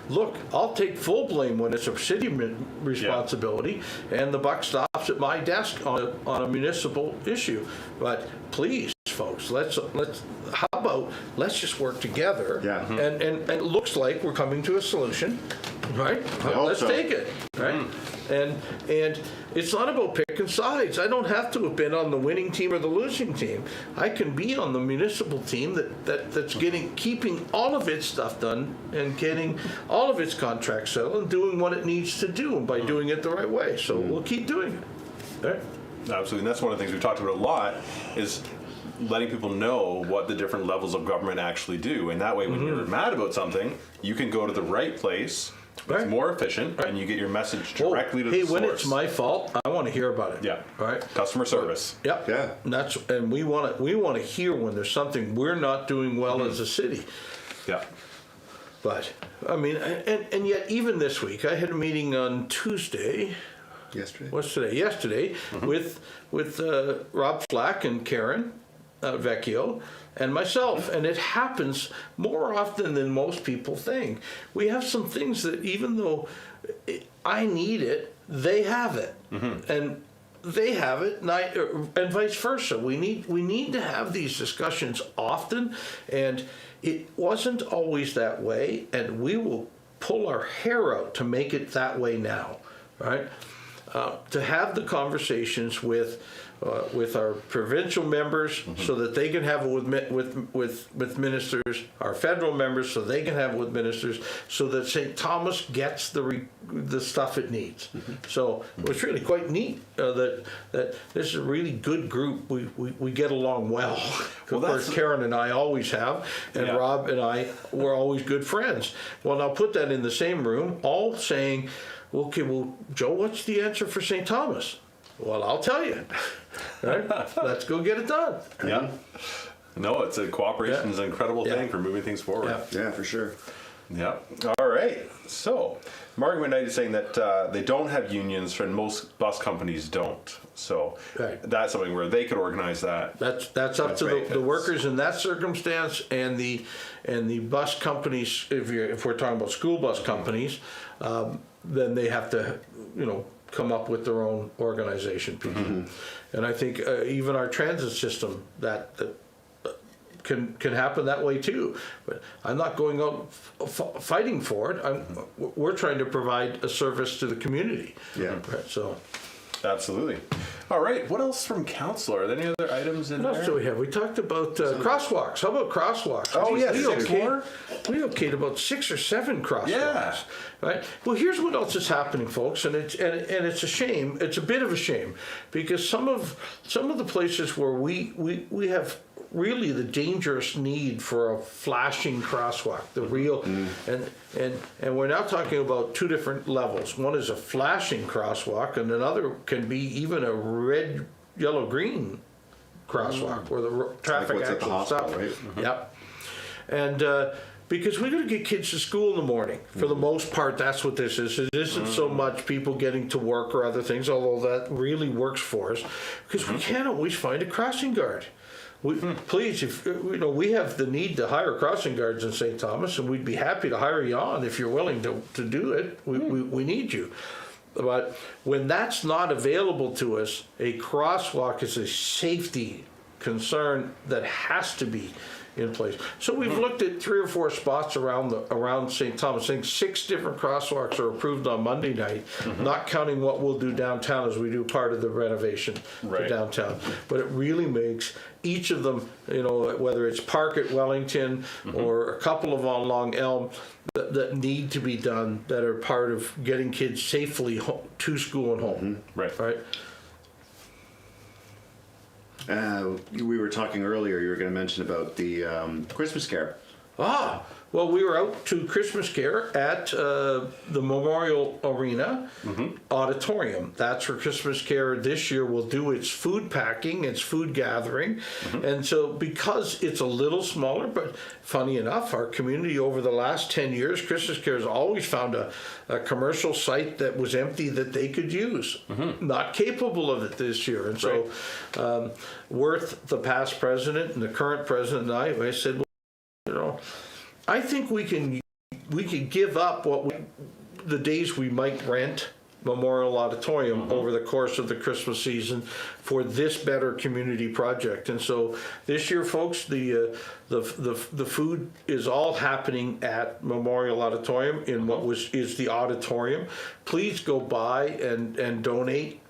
Look, I'll take full blame when it's a city responsibility, and the buck stops at my desk on a municipal issue. But please, folks, let's just work together. Yeah. And it looks like we're coming to a solution, right? Let's take it, right? And it's not about picking sides. I don't have to have been on the winning team or the losing team. I can be on the municipal team that's keeping all of its stuff done and getting all of its contracts settled and doing what it needs to do, and by doing it the right way. So we'll keep doing it. Right? Absolutely, and that's one of the things we've talked about a lot is letting people know what the different levels of government actually do, and that way when you're mad about something, you can go to the right place. Right. It's more efficient, and you get your message directly to the source. Hey, when it's my fault, I want to hear about it. Yeah. All right. Customer service. Yep. Yeah. And we want to hear when there's something we're not doing well as a city. Yeah. But I mean, and yet even this week, I had a meeting on Tuesday. yesterday. What's today? Yesterday, with Rob Flack and Karen Vecchio and myself, and it happens more often than most people think. We have some things that even though I need it, they have it, and they have it, and vice versa. We need to have these discussions often, and it wasn't always that way, and we will pull our hair out to make it that way now, right? to have the conversations with our provincial members, so that they can have it with ministers, our federal members, so they can have it with ministers, so that St. Thomas gets the stuff it needs. So it was really quite neat that this is a really good group. We get along well. Of course, Karen and I always have, and Rob and I were always good friends. Well, now put that in the same room, all saying, okay, well, Joe, what's the answer for St. Thomas? Well, I'll tell you. Right? Let's go get it done. Yeah. No, it's a cooperation is an incredible thing for moving things forward. Yeah, for sure. Yeah. All right. So, Margaret McKnight is saying that they don't have unions, and most bus companies don't. So that's something where they could organize that. That's up to the workers in that circumstance, and the bus companies. If we're talking about school bus companies, then they have to, come up with their own organization piece. And I think even our transit system that can happen that way too. But I'm not going out fighting for it. We're trying to provide a service to the community. Yeah. Right, so. Absolutely. All right. What else from Councillor? Are there any other items in there? What else do we have? We talked about crosswalks. How about crosswalks? Oh, yeah. We okayed about 6 or 7 crosswalks. Yeah. Right. Well, here's what else is happening, folks, and it's a shame. It's a bit of a shame, because some of the places where we have really the dangerous need for a flashing crosswalk, the real, and we're now talking about 2 different levels. One is a flashing crosswalk, and another can be even a red, yellow, green crosswalk where the traffic actually stops. Right? Yep. And because we got to get kids to school in the morning. For the most part, that's what this is. It isn't so much people getting to work or other things, although that really works for us, because we can't always find a crossing guard. Please, if we have the need to hire crossing guards in St. Thomas, and we'd be happy to hire you on if you're willing to do it. We need you. But when that's not available to us, a crosswalk is a safety concern that has to be in place. So we've looked at 3 or 4 spots around St. Thomas. I think 6 different crosswalks are approved on Monday night, not counting what we'll do downtown as we do part of the renovation to downtown. But it really makes each of them, whether it's Park at Wellington or a couple of on Long Elm, that need to be done, that are part of getting kids safely to school and home. Right. We were talking earlier, you were going to mention about the Christmas Care. Well, we were out to Christmas Care at the Memorial Arena Auditorium. That's where Christmas Care this year will do its food packing, its food gathering. And so because it's a little smaller, but funny enough, our community over the last 10 years, Christmas Care has always found a commercial site that was empty that they could use. Not capable of it this year. And so Worth, the past president, and the current president, and I said, I think we can give up the days we might rent Memorial Auditorium over the course of the Christmas season for this better community project. And so this year, folks, the food is all happening at Memorial Auditorium in what is the auditorium. Please go by and donate.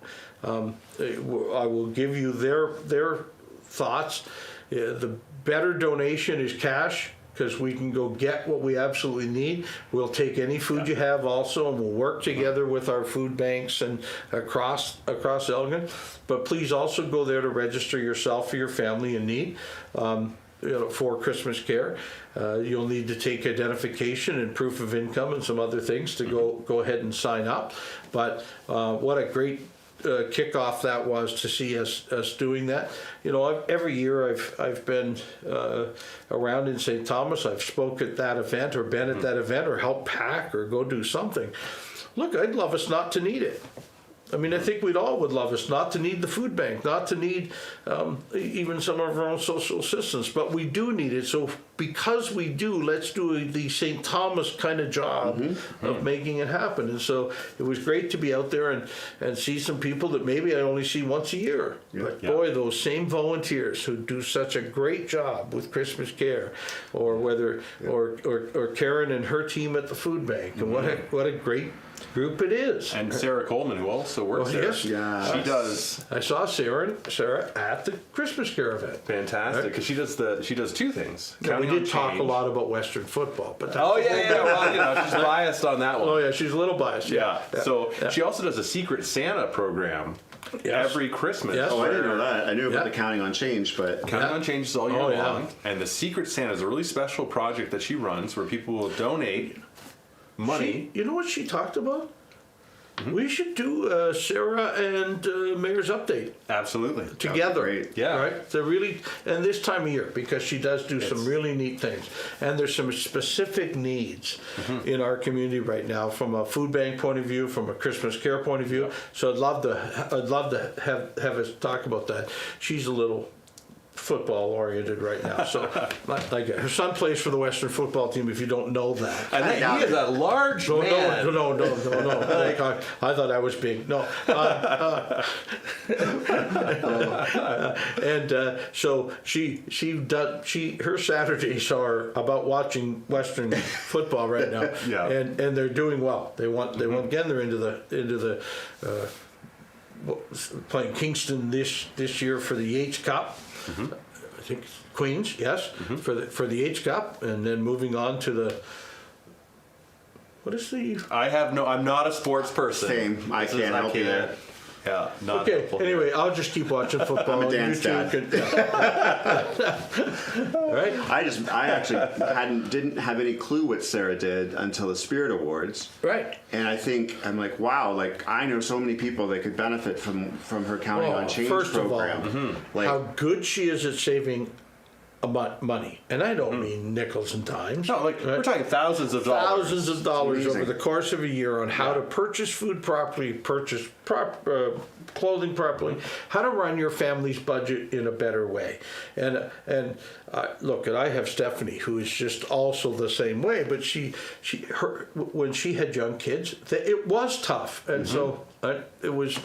I will give you their thoughts. The better donation is cash, because we can go get what we absolutely need. We'll take any food you have also, and we'll work together with our food banks and across Elgin. But please also go there to register yourself or your family in need for Christmas Care. You'll need to take identification and proof of income and some other things to go ahead and sign up. But what a great kickoff that was to see us doing that. Every year I've been around in St. Thomas. I've spoke at that event or been at that event or helped pack or go do something. Look, I'd love us not to need it. I mean, I think would love us not to need the food bank, not to need even some of our own social assistance, but we do need it. So because we do, let's do the St. Thomas kind of job of making it happen. And so it was great to be out there and see some people that maybe I only see once a year. But boy, those same volunteers who do such a great job with Christmas Care, or whether or Karen and her team at the food bank, and what a great group it is. And Sarah Coleman, who also works there. Yes. Yeah. She does. I saw Sarah at the Christmas caravan. Fantastic, because she does two things. Now, we Counting did on talk Change. a lot about Western football, but that's Oh yeah. Well, she's biased on that one. Oh yeah, she's a little biased. Yeah. Yeah. So Yeah. she also does a Secret Santa program Yes. every Christmas. Yes. Oh, I didn't know that. I knew about Yeah. the counting on change, but Counting on Change is all year Oh, yeah. long. And the Secret Santa is a really special project that she runs where people will donate money. You know what she talked about? Mm-hmm. We should do Sarah and Mayor's update Absolutely. together. great. Yeah. Right. They're really, and this time of year, because she does do some really neat things, and there's some specific needs in our community right now, from a food bank point of view, from a Christmas care point of view. So I'd love to have us talk about that. She's a little football oriented right now, so like her son plays for the Western football team. If you don't know that. And he is a large No, man. no. Like, I thought I was big. No. And so her Saturdays are about watching Western football right now. Yeah. And they're doing well. They won again. They're into the playing Kingston this year for the H Cup. I think Queens, yes, for the H Cup, and then moving on to the. What is the? I'm not a sports person. Same. I can't help you there. Yeah. Not Okay. helpful. Anyway, I'll just keep watching football. I'm a dance dad. All right. I actually didn't have any clue what Sarah did until the Spirit Awards. Right. And I'm like, wow, like I know so many people that could benefit from her Counting on Change first program. of all, Like, how good she is at saving money, and I don't mean nickels and dimes. No, like right? we're talking thousands of dollars. Thousands of dollars Amazing. over the course of a year on how to purchase food properly, purchase clothing properly, how to run your family's budget in a better way. And look, and I have Stephanie, who is just also the same way. But when she had young kids, it was tough, and so it was.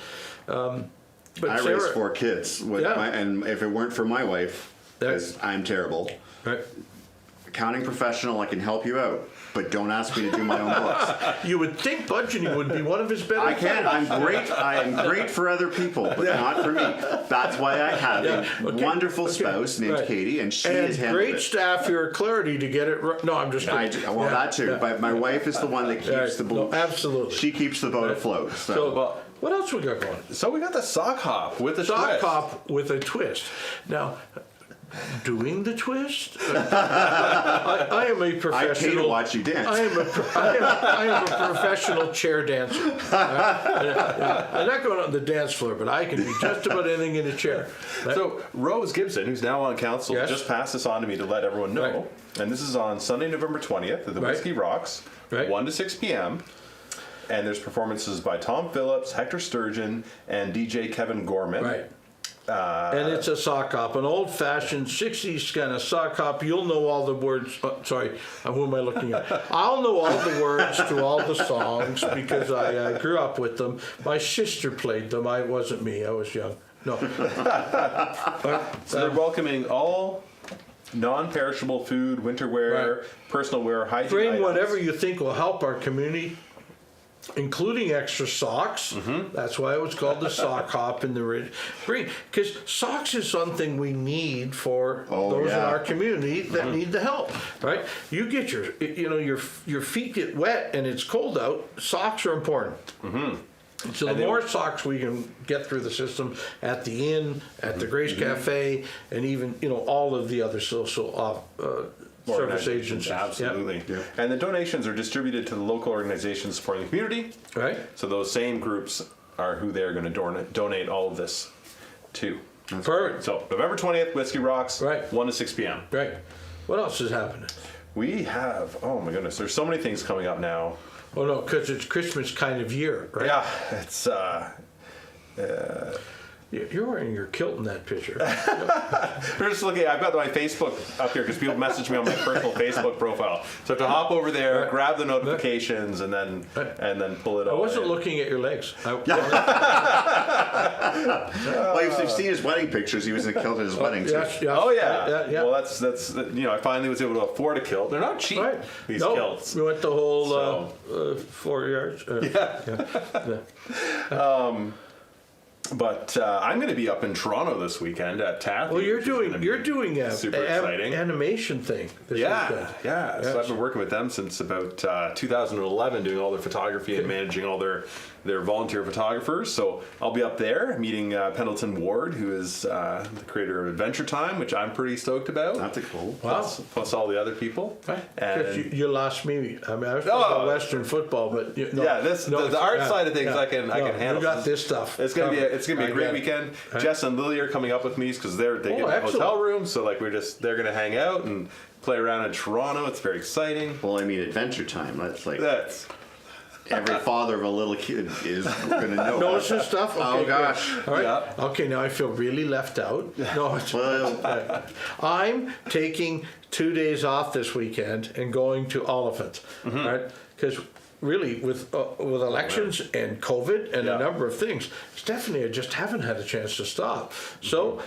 But I Sarah, raised 4 kids, and if it weren't for my wife, because I'm terrible. Right. Accounting professional, I can help you out, but don't ask me to do my own books. You would think budgeting would be one of his better I can. things. I'm great. I am great for other people, but not for me. That's why I have a wonderful spouse named Katie, and she is handled great it. staff here at Clarity to get it right. No, I'm just kidding. That too. But my wife is the one that keeps the boat. No, absolutely. She keeps the boat afloat. So, what else we got going? So we got the sock hop with a Sock twist. hop with a twist. Now, doing the twist? I am a professional. I pay to watch you dance. I am a professional chair dancer. I'm not going on the dance floor, but I can do just about anything in a chair. So Rose Gibson, who's now on council, just passed this on to me to let everyone know. Right. And this is on Sunday, November 20th at the Whiskey Rocks, 1 to 6 p.m. And there's performances by Tom Phillips, Hector Sturgeon, and DJ Kevin Gorman. Right. And it's a sock hop, an old-fashioned 60s kind of sock hop. You'll know all the words. Sorry, who am I looking at? I'll know all the words to all the songs because I grew up with them. My sister played them. It wasn't me. I was young. No. So they're welcoming all non-perishable food, winter wear, personal wear, hygiene Bring items. whatever you think will help our community, including extra socks. That's why it was called the sock hop in the bring, because socks is something we need for those in our community that need the help. Right? You get your feet get wet and it's cold out. Socks are important. So the more socks we can get through the system at the inn, at the Grace Cafe, and even all of the other social service agencies. Absolutely. Yeah. And the donations are distributed to the local organizations supporting the community. Right. So those same groups are who they're going to donate all of this to. Perfect. So November 20th, Whiskey Rocks, 1 to 6 p.m. Right. What else is happening? We have, oh my goodness, there's so many things coming up now. Oh no, because it's Christmas kind of year, right? Yeah, it's You're wearing your kilt in that picture. We're just looking. I've got my Facebook up here because people message me on my personal Facebook profile. So to hop over there, grab the notifications, and then pull it. I wasn't looking at your legs. Well, if you've seen his wedding pictures, he was in a kilt at his wedding too. Yes. Oh yeah. Well, that's I finally was able to afford a kilt. They're not cheap. Right. These kilts. We went the whole 4 yards. But I'm going to be up in Toronto this weekend at Taffy. Well, you're doing a super exciting animation thing. This weekend. So I've been working with them since about 2011, doing all their photography and managing all their volunteer photographers. So I'll be up there meeting Pendleton Ward, who is the creator of Adventure Time, which I'm pretty stoked about. That's cool. Plus all the other people. Right. And you lost me. I mean, I was talking about Western football, but the art side of things I can handle. You got this stuff. It's gonna be a great weekend. Right. Jess and Lily are coming up with me because they get a hotel room, so like they're gonna hang out and play around in Toronto. It's very exciting. Well, I mean, Adventure Time. That's every father of a little kid is going to know. Knows his stuff? Okay, oh, gosh. All right. Yeah. Okay, now I feel really left out. No, I'm taking 2 days off this weekend and going to Oliphant, right? Because really, with elections and COVID and a number of things, Stephanie, I just haven't had a chance to stop. So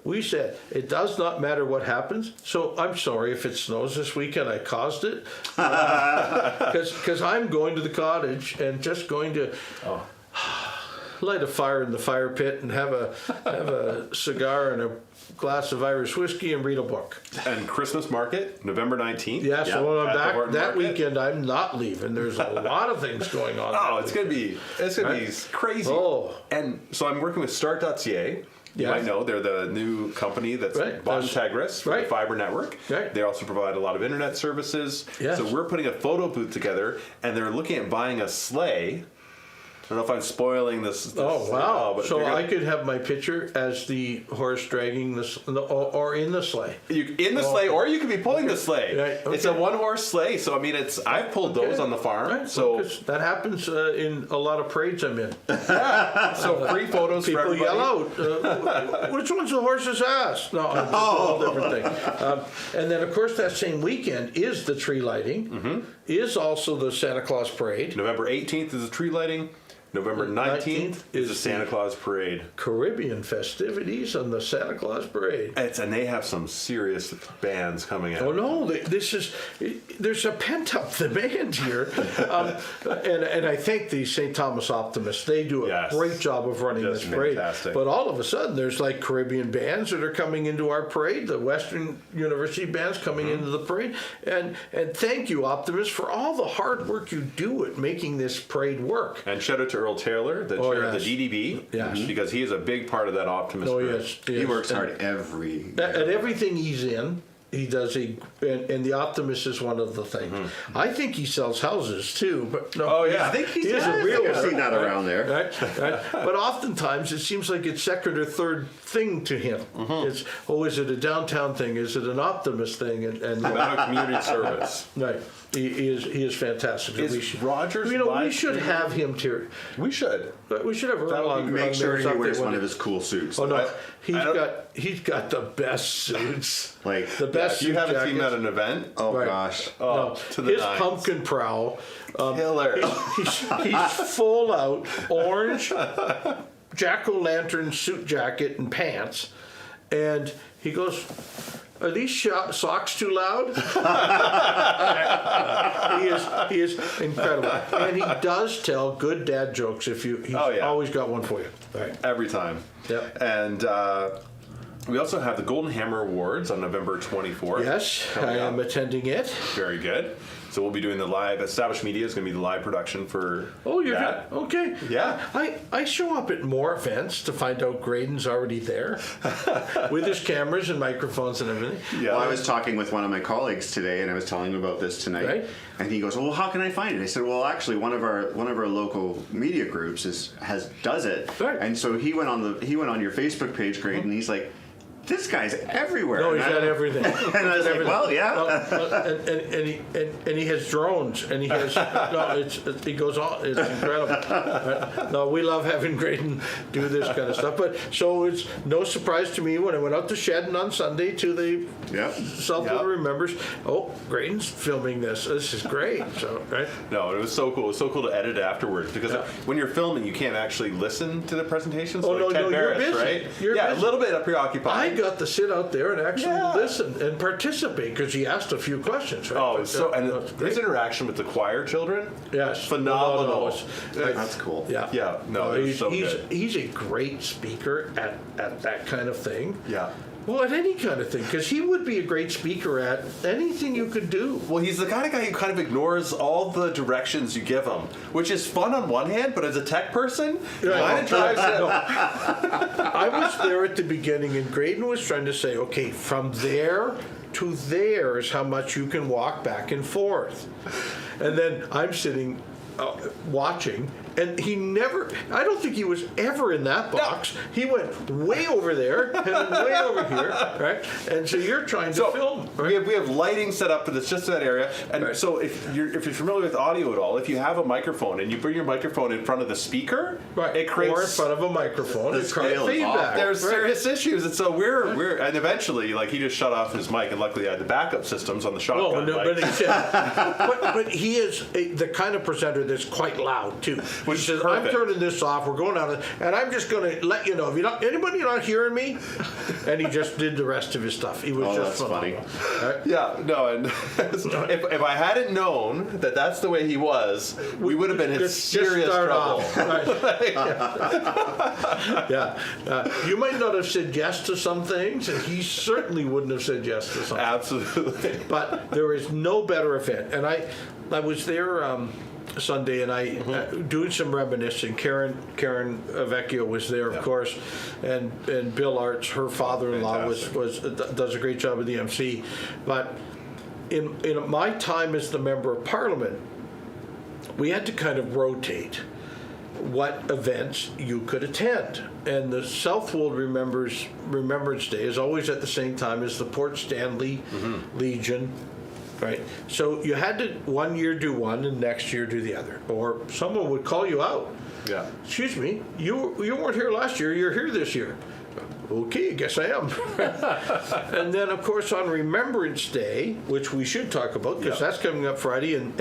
we said, it does not matter what happens. So I'm sorry if it snows this weekend. I caused it. Because I'm going to the cottage and just going to light a fire in the fire pit and have a cigar and a glass of Irish whiskey and read a book. And Christmas market, November 19th. Yeah, so when I'm back that weekend, I'm not leaving. There's a lot of things going on. Oh, it's gonna be crazy. Oh. And so I'm working with Start.ca. You might know they're the new company that's bought Integris for the fiber network. Right. They also provide a lot of internet services. Yes. So we're putting a photo booth together, and they're looking at buying a sleigh. I don't know if I'm spoiling this. Oh, wow. But so I could have my picture as the horse dragging or in the sleigh. In the sleigh, or you could be pulling the sleigh. Right. Okay. It's a one-horse sleigh, so I mean, I've pulled those on the farm. Right. So that happens in a lot of parades I'm in. So free photos for everybody. People yell out, which one's the horse's ass? No, it's a whole different thing. And then, of course, that same weekend is the tree lighting, is also the Santa Claus parade. November 18th is the tree lighting. November 19th is the Santa Claus Parade. Caribbean festivities on the Santa Claus Parade. And they have some serious bands coming out. Oh no, there's a pent-up demand here. And I think the St.Thomas Optimists, they do a great job of running this parade. Fantastic. But all of a sudden, there's like Caribbean bands that are coming into our parade, the Western University bands coming into the parade. And thank you, Optimists, for all the hard work you do at making this parade work. And shout out to Earl Taylor, the chair of the DDB, because he is a big part of that Optimist group. Yes. He works hard at everything he's in. He does and the Optimist is one of the things. I think he sells houses too, but no. I think he is a real. I've seen that around there. Right. But oftentimes it seems like it's second or third thing to him. It's is it a downtown thing? Is it an Optimist thing? And not a community service. Right. He is fantastic. Rogers? We should have him too. We should. We should have Earl on. Make sure he wears one of his cool suits. Oh no, he's got the best suits. Like the best. You haven't seen that at an event? Oh gosh. Oh, no. His pumpkin prowl. Killer. He's full out orange jack-o'-lantern suit jacket and pants, and he goes, "Are these socks too loud?" He is incredible, and he does tell good dad jokes. He's always got one for you. Right. Every time. Yep. And we also have the Golden Hammer Awards on November 24th. Yes, I am attending it. Very good. So we'll be doing the live. Established Media is going to be the live production for that. Okay. Yeah. I show up at more events to find out Grayden's already there with his cameras and microphones and everything. Yeah. Well, I was talking with one of my colleagues today, and I was telling him about this tonight. Right. And he goes, "Well, how can I find it?" I said, "Well, actually, one of our local media groups does it." Right. And so he went on your Facebook page, Grayden, and he's like, this guy's everywhere. No, he's got everything. And I was like, well, yeah. And he has drones, and he has he goes on. It's incredible. No, we love having Grayden do this kind of stuff. But so it's no surprise to me when I went out to Shedden on Sunday to the Southwood Remembers. Oh, Grayden's filming this. This is great. So right. No, it was so cool. It was so cool to edit afterwards because when you're filming, you can't actually listen to the presentations. Oh, Ted Barris, you're busy. Right? You're busy. A little bit preoccupied. I got to sit out there and actually listen and participate because he asked a few questions. Right? Oh, his interaction with the choir children, phenomenal. That's cool. Yeah. No, he's so good. He's a great speaker at that kind of thing. Yeah. Well, at any kind of thing, because he would be a great speaker at anything you could do. Well, he's the kind of guy who kind of ignores all the directions you give him, which is fun on one hand, but as a tech person, kind of drives him. I was there at the beginning, and Grayden was trying to say, okay, from there to there is how much you can walk back and forth. And then I'm sitting watching, and I don't think he was ever in that box. No. He went way over there and way over here, right? And so you're trying to film. Right? We have lighting set up that's just in that area. And so if you're familiar with audio at all, if you have a microphone and you bring your microphone in front of the speaker, it creates... Or in front of a microphone, it creates feedback. There's serious issues. And so we're and eventually, he just shut off his mic, and luckily I had the backup systems on the shotgun mic. But he is the kind of presenter that's quite loud, too. Which he says, perfect. I'm turning this off, we're going out, and I'm just going to let you know, if anybody not hearing me? And he just did the rest of his stuff. He was just funny. Right? Yeah, no, and if I hadn't known that that's the way he was, we would have been in serious trouble. Right. You might not have said yes to some things, and he certainly wouldn't have said yes to some. Absolutely. But there is no better event. And I was there Sunday, and I doing some reminiscing. Karen Vecchio was there, of course, and Bill Arts, her father-in-law, does a great job with the MC. But in my time as the member of Parliament, we had to kind of rotate what events you could attend. And the Southwold Remembrance Day is always at the same time as the Port Stanley Legion. Right, so you had to one year do one and next year do the other, or someone would call you out. Yeah. Excuse me, you weren't here last year. You're here this year. Okay, I guess I am. And then, of course, on Remembrance Day, which we should talk about because that's coming up Friday, and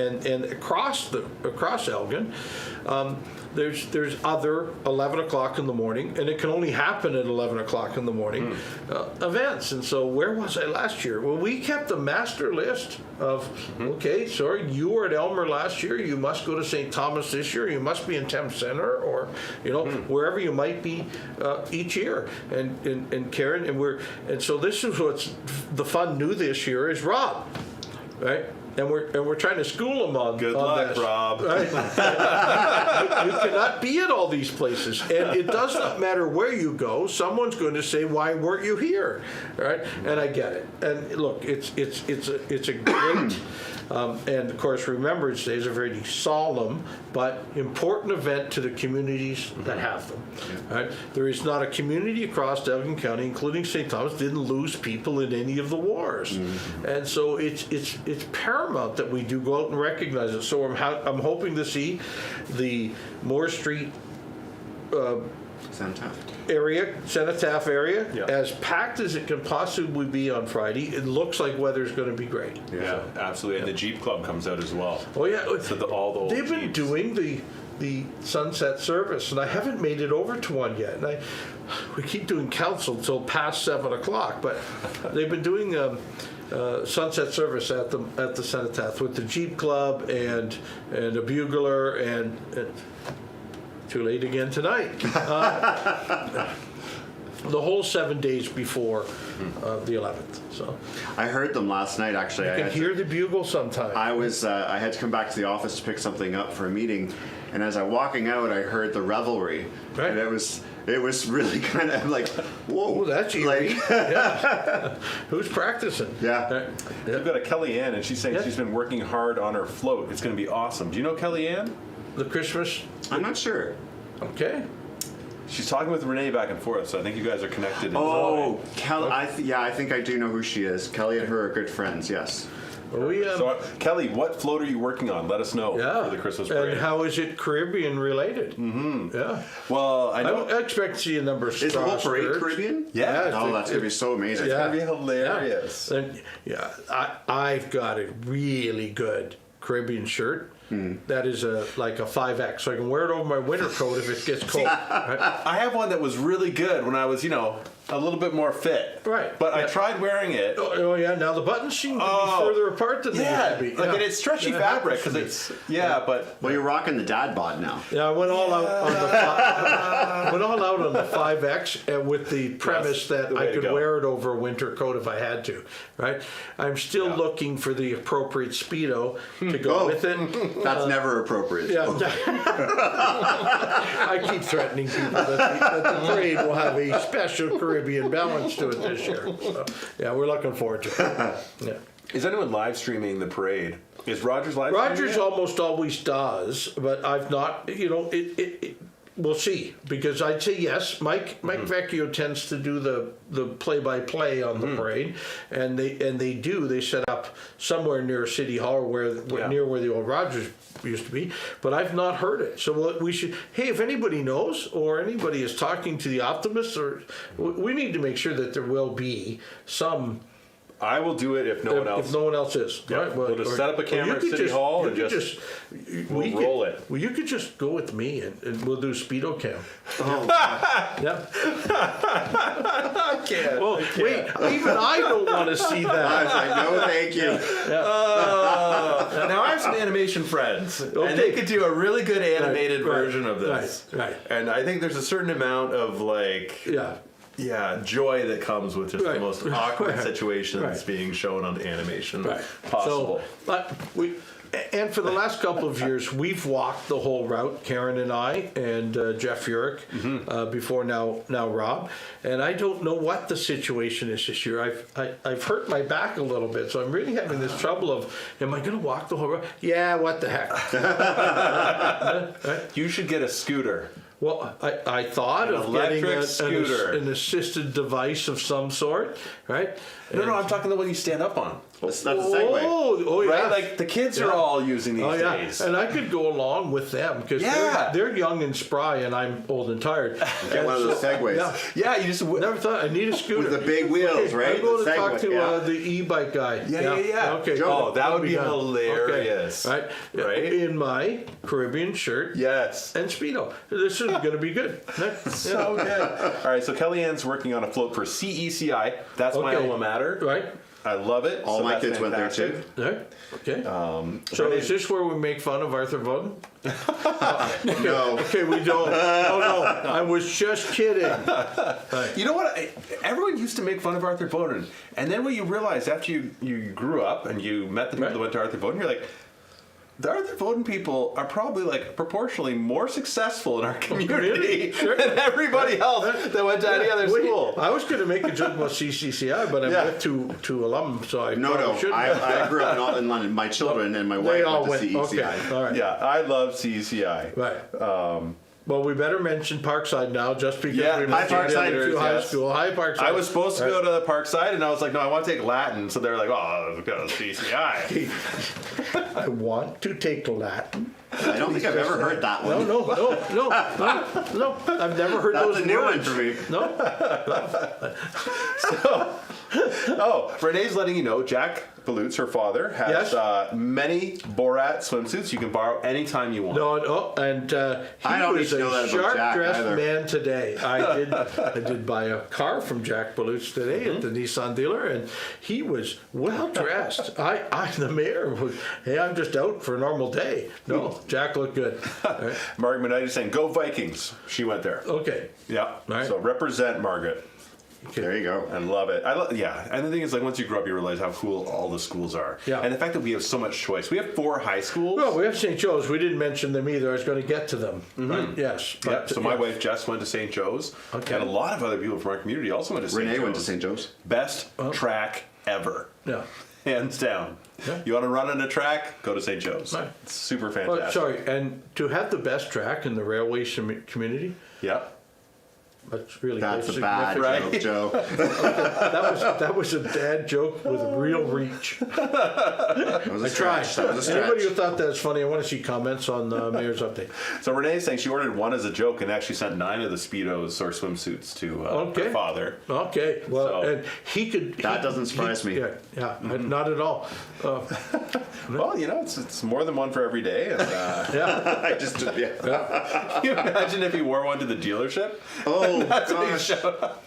across Elgin, there's other 11 o'clock in the morning, and it can only happen at 11 o'clock in the morning events. And so where was I last year? Well, we kept a master list of, okay, sorry, you were at Elmer last year, you must go to ST.Thomas this year, you must be in Thames Center, or, wherever you might be each year. And Karen, and so this is what's the fun new this year is Rob, right? And we're trying to school them on Good on luck, this. Rob. Right? You cannot be at all these places, and it does not matter where you go. Someone's going to say, "Why weren't you here?" Right? And I get it. And look, it's a great. And of course, Remembrance Day is a very solemn but important event to the communities that have them. Right? There is not a community across Elgin County, including St. Thomas, didn't lose people in any of the wars, and so it's paramount that we do go out and recognize it. So I'm hoping to see the Moore Street Cenotaph area, as packed as it can possibly be on Friday. It looks like weather's going to be great. Yeah, absolutely. And the Jeep Club comes out as well. Oh yeah, so all the old they've been Jeeps. Doing the sunset service, and I haven't made it over to one yet. And we keep doing council until past 7 o'clock, but they've been doing sunset service at the Cenotaph with the Jeep Club and a bugler and too late again tonight. The whole 7 days before the 11th. So I heard them last night. Actually, I can hear the bugle sometime. I had to come back to the office to pick something up for a meeting, and as I walking out, I heard the revelry, and it was really kind of like, whoa, oh, that's eerie. Yeah. Who's practicing? Yeah. We've got a Kellyanne, and she's saying she's been working hard on her float. It's going to be awesome. Do you know Kellyanne? The Christmas? I'm not sure. Okay. She's talking with Renee back and forth, so I think you guys are connected. Oh, Kelly. I think I do know who she is. Kelly and her are good friends. Yes. So, Kelly, what float are you working on? Let us know for the Christmas parade. And how is it Caribbean related? Mm-hmm. Yeah. Well, I know. I expect to see a number of Is the whole parade Caribbean? Yeah. Oh, that's going to be so amazing. It's going to be hilarious. I've got a really good Caribbean shirt. That is like a 5X, so I can wear it over my winter coat if it gets cold. Right? I have one that was really good when I was, a little bit more fit. Right. But I tried wearing it. Oh yeah. Now the buttons seem to be further apart than they used to be. Like, and it's stretchy fabric because it's but. Well, you're rocking the dad bod now. Yeah, I went all out on the 5X with the premise that I could wear it over a winter coat if I had to. Right. I'm still looking for the appropriate Speedo to go with it. That's never appropriate. Yeah. I keep threatening people that the parade will have a special Caribbean balance to it this year. So, yeah, we're looking forward to it. Yeah. Is anyone live streaming the parade? Is Rogers live streaming? Rogers almost always does, but I've not. We'll see, because I'd say yes. Mike Vecchio tends to do the play-by-play on the parade, and they set up somewhere near City Hall near where the old Rogers used to be, but I've not heard it. So we should. Hey, if anybody knows or anybody is talking to the Optimists, we need to make sure that there will be some. I will do it if no one else. If no one else is, yeah. right? We'll just set up a camera at City Hall and we'll roll it. Well, you could just go with me and we'll do Speedo Cam. Oh, yeah. I can't. Well, wait, even I don't want to see that. I was like, no, thank you. Now I have some animation friends, and they could do a really good animated version of this. Right. And I think there's a certain amount of joy that comes with just the most awkward situations being shown on animation possible. So, and for the last couple of years, we've walked the whole route, Karen and I, and Jeff Urick, before now Rob. And I don't know what the situation is this year. I've hurt my back a little bit, so I'm really having this trouble of, am I going to walk the whole route? Yeah, what the heck? You should get a scooter. Well, I thought of getting an assisted device of some sort, right? No, I'm talking the one you stand up on. That's a Segway. Oh, yeah. Right? Like the kids are all using these days. And I could go along with them because they're young and spry, and I'm old and tired. Get one of those Segways. Yeah, you just never thought I need a scooter with the big wheels, right? I'm going to talk to the e-bike guy. Yeah. Okay. Oh, that would be hilarious. Okay. Right. In my Caribbean shirt. Yes. And Speedo. This is going to be good. So good. All right. So Kellyanne's working on a float for CECI. That's my alma mater. Right. I love it. All my kids went there too. Right. Okay. So is this where we make fun of Arthur Voden? No. Okay, we don't. Oh no, I was just kidding. You know what? Everyone used to make fun of Arthur Voden, and then when you realize after you grew up and you met the people that went to Arthur Voden, you're like, the Arthur Voden people are probably like proportionally more successful in our community than everybody else that went to any other school. I was going to make a joke about CCCI, but I'm with two alum, so I shouldn't. I grew up in London. My children and my wife went to CECI. Okay. All right. Yeah, I love CECI. Right. Well, we better mention Parkside now, just because we mentioned Parkside high school. Hi, Parkside. I was supposed to go to the Parkside, and I was like, no, I want to take Latin. So they're like, oh, let's go to CCI. I want to take Latin. I don't think I've ever heard that one. No. I've never heard those words. That's a new one for me. No. Renee's letting you know, Jack Balutz, her father, has many Borat swimsuits you can borrow anytime you want. And he was a sharp-dressed man today. I did buy a car from Jack Balutz today at the Nissan dealer, and he was well-dressed. The mayor was, hey, I'm just out for a normal day. No, Jack looked good. Right. Margaret Menide is saying, go Vikings. She went there. Okay. Yeah. Right. So represent Margaret. Okay. There you go. I love it. And the thing is, like, once you grow up, you realize how cool all the schools are. Yeah. And the fact that we have so much choice. We have 4 high schools. Well, we have St. Joe's. We didn't mention them either. I was going to get to them. Mm-hmm. Right? Yes. But, so my wife Jess went to St. Joe's. Okay. And a lot of other people from our community also went to St. Joe's. Renee went to St. Joe's. Best track ever. Yeah. Hands down. Yeah. You want to run on a track? Go to St. Joe's. Right. It's super fantastic. And to have the best track in the railway community. Yeah. That's really That's a bad significant. joke, Joe. That was a dad joke with real reach. That was a stretch. That was a Anybody who stretch. thought that's funny, I want to see comments on the Mayor's Update. So Renee's saying she ordered one as a joke and actually sent 9 of the Speedos or swimsuits to her father. Okay, well, So- and he could... That doesn't surprise me. Yeah, not at all. Well, it's more than one for every day. And, Yeah. I just can you imagine if he wore one to the dealership? Oh, That's what he gosh. showed up.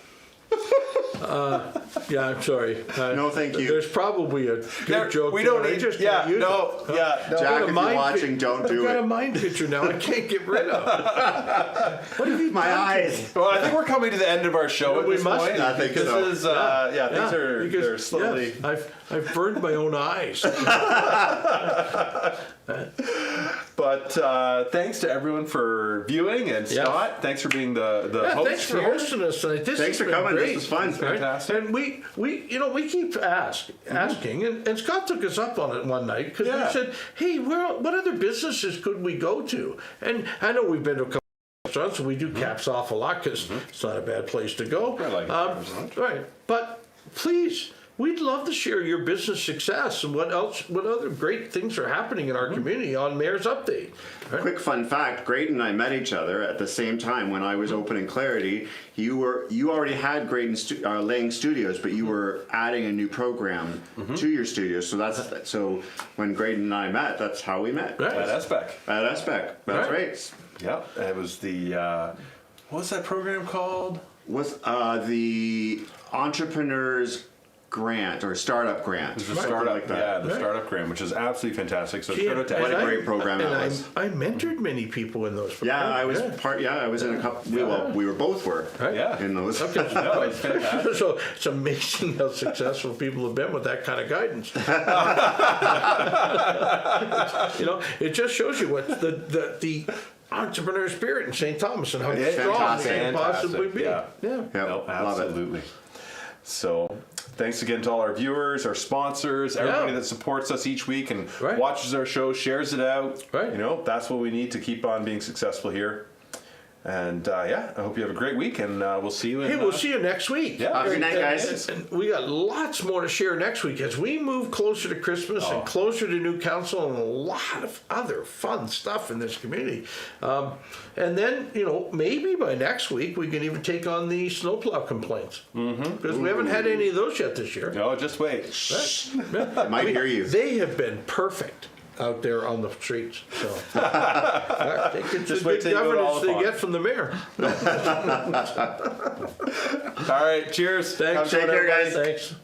Yeah, I'm sorry. No, thank you. There's probably a good joke. We don't but I need. just Yeah, can't use no, it. yeah. No. Jack, I've got a if you're mind watching, don't do I've got it. a mind picture now I can't get rid of. What have you My done to eyes. me? Well, I think we're coming to the end of our show at We this must point. be, I think This so. is, things are because- they're slowly. yes, I've burned my own eyes. But thanks to everyone for viewing, and Yeah. Scott, thanks for being the host. Thanks for hosting us tonight. This Thanks has for been coming. Great. This was fun. Fantastic. And we keep asking, and Scott took us up on it one night because Yeah. we said, "Hey, what other businesses could we go to?" And I know we've been to a couple of restaurants, and we do Caps Off a lot because it's not a bad place to go. I like it. Right, but please. We'd love to share your business success and what other great things are happening in our community on Mayor's Update. Right? Quick fun fact: Grayden and I met each other at the same time when I was opening Clarity. You already had Grayden Lang Studios, but you were adding a new program to your studios. So when Grayden and I met, that's how we met. Right. At SBEC. At SBEC. That's Right. right. Yep. It was the what was that program called? Was the Entrepreneurs Grant or Startup Grant? The something startup, like that. yeah, the Right. startup grant, which is absolutely fantastic. So Gee, shout out to and What a everyone. great program and that was. I mentored many people in those Yeah, programs. I was part. Yeah, I was in a couple. We were both were Right. Yeah. in those. No, it's fantastic. So it's amazing how successful people have been with that kind of guidance. It just shows you what the entrepreneur spirit in St. Thomas and how Yeah, strong it can fantastic. possibly be. Yeah. Yeah. Yeah, No, love it. absolutely. So, thanks again to all our viewers, our sponsors, everybody Yeah. that supports us each week and Right. watches our show, shares it out. Right. That's what we need to keep on being successful here. And I hope you have a great week, and we'll see you in. Hey, we'll see you next week. Yeah. Have a good night, guys. And we got lots more to share next week as we move closer to Christmas and closer to new council and a lot of other fun stuff in this community. And then, maybe by next week we can even take on the snowplow complaints. Because we haven't had any of those yet this year. No, just wait. I might hear you. They have been perfect out there on the streets. So it's Just the wait good till you go to governance they Oliphant. get from the mayor. All right, cheers. Thanks. Take care, guys. Thanks.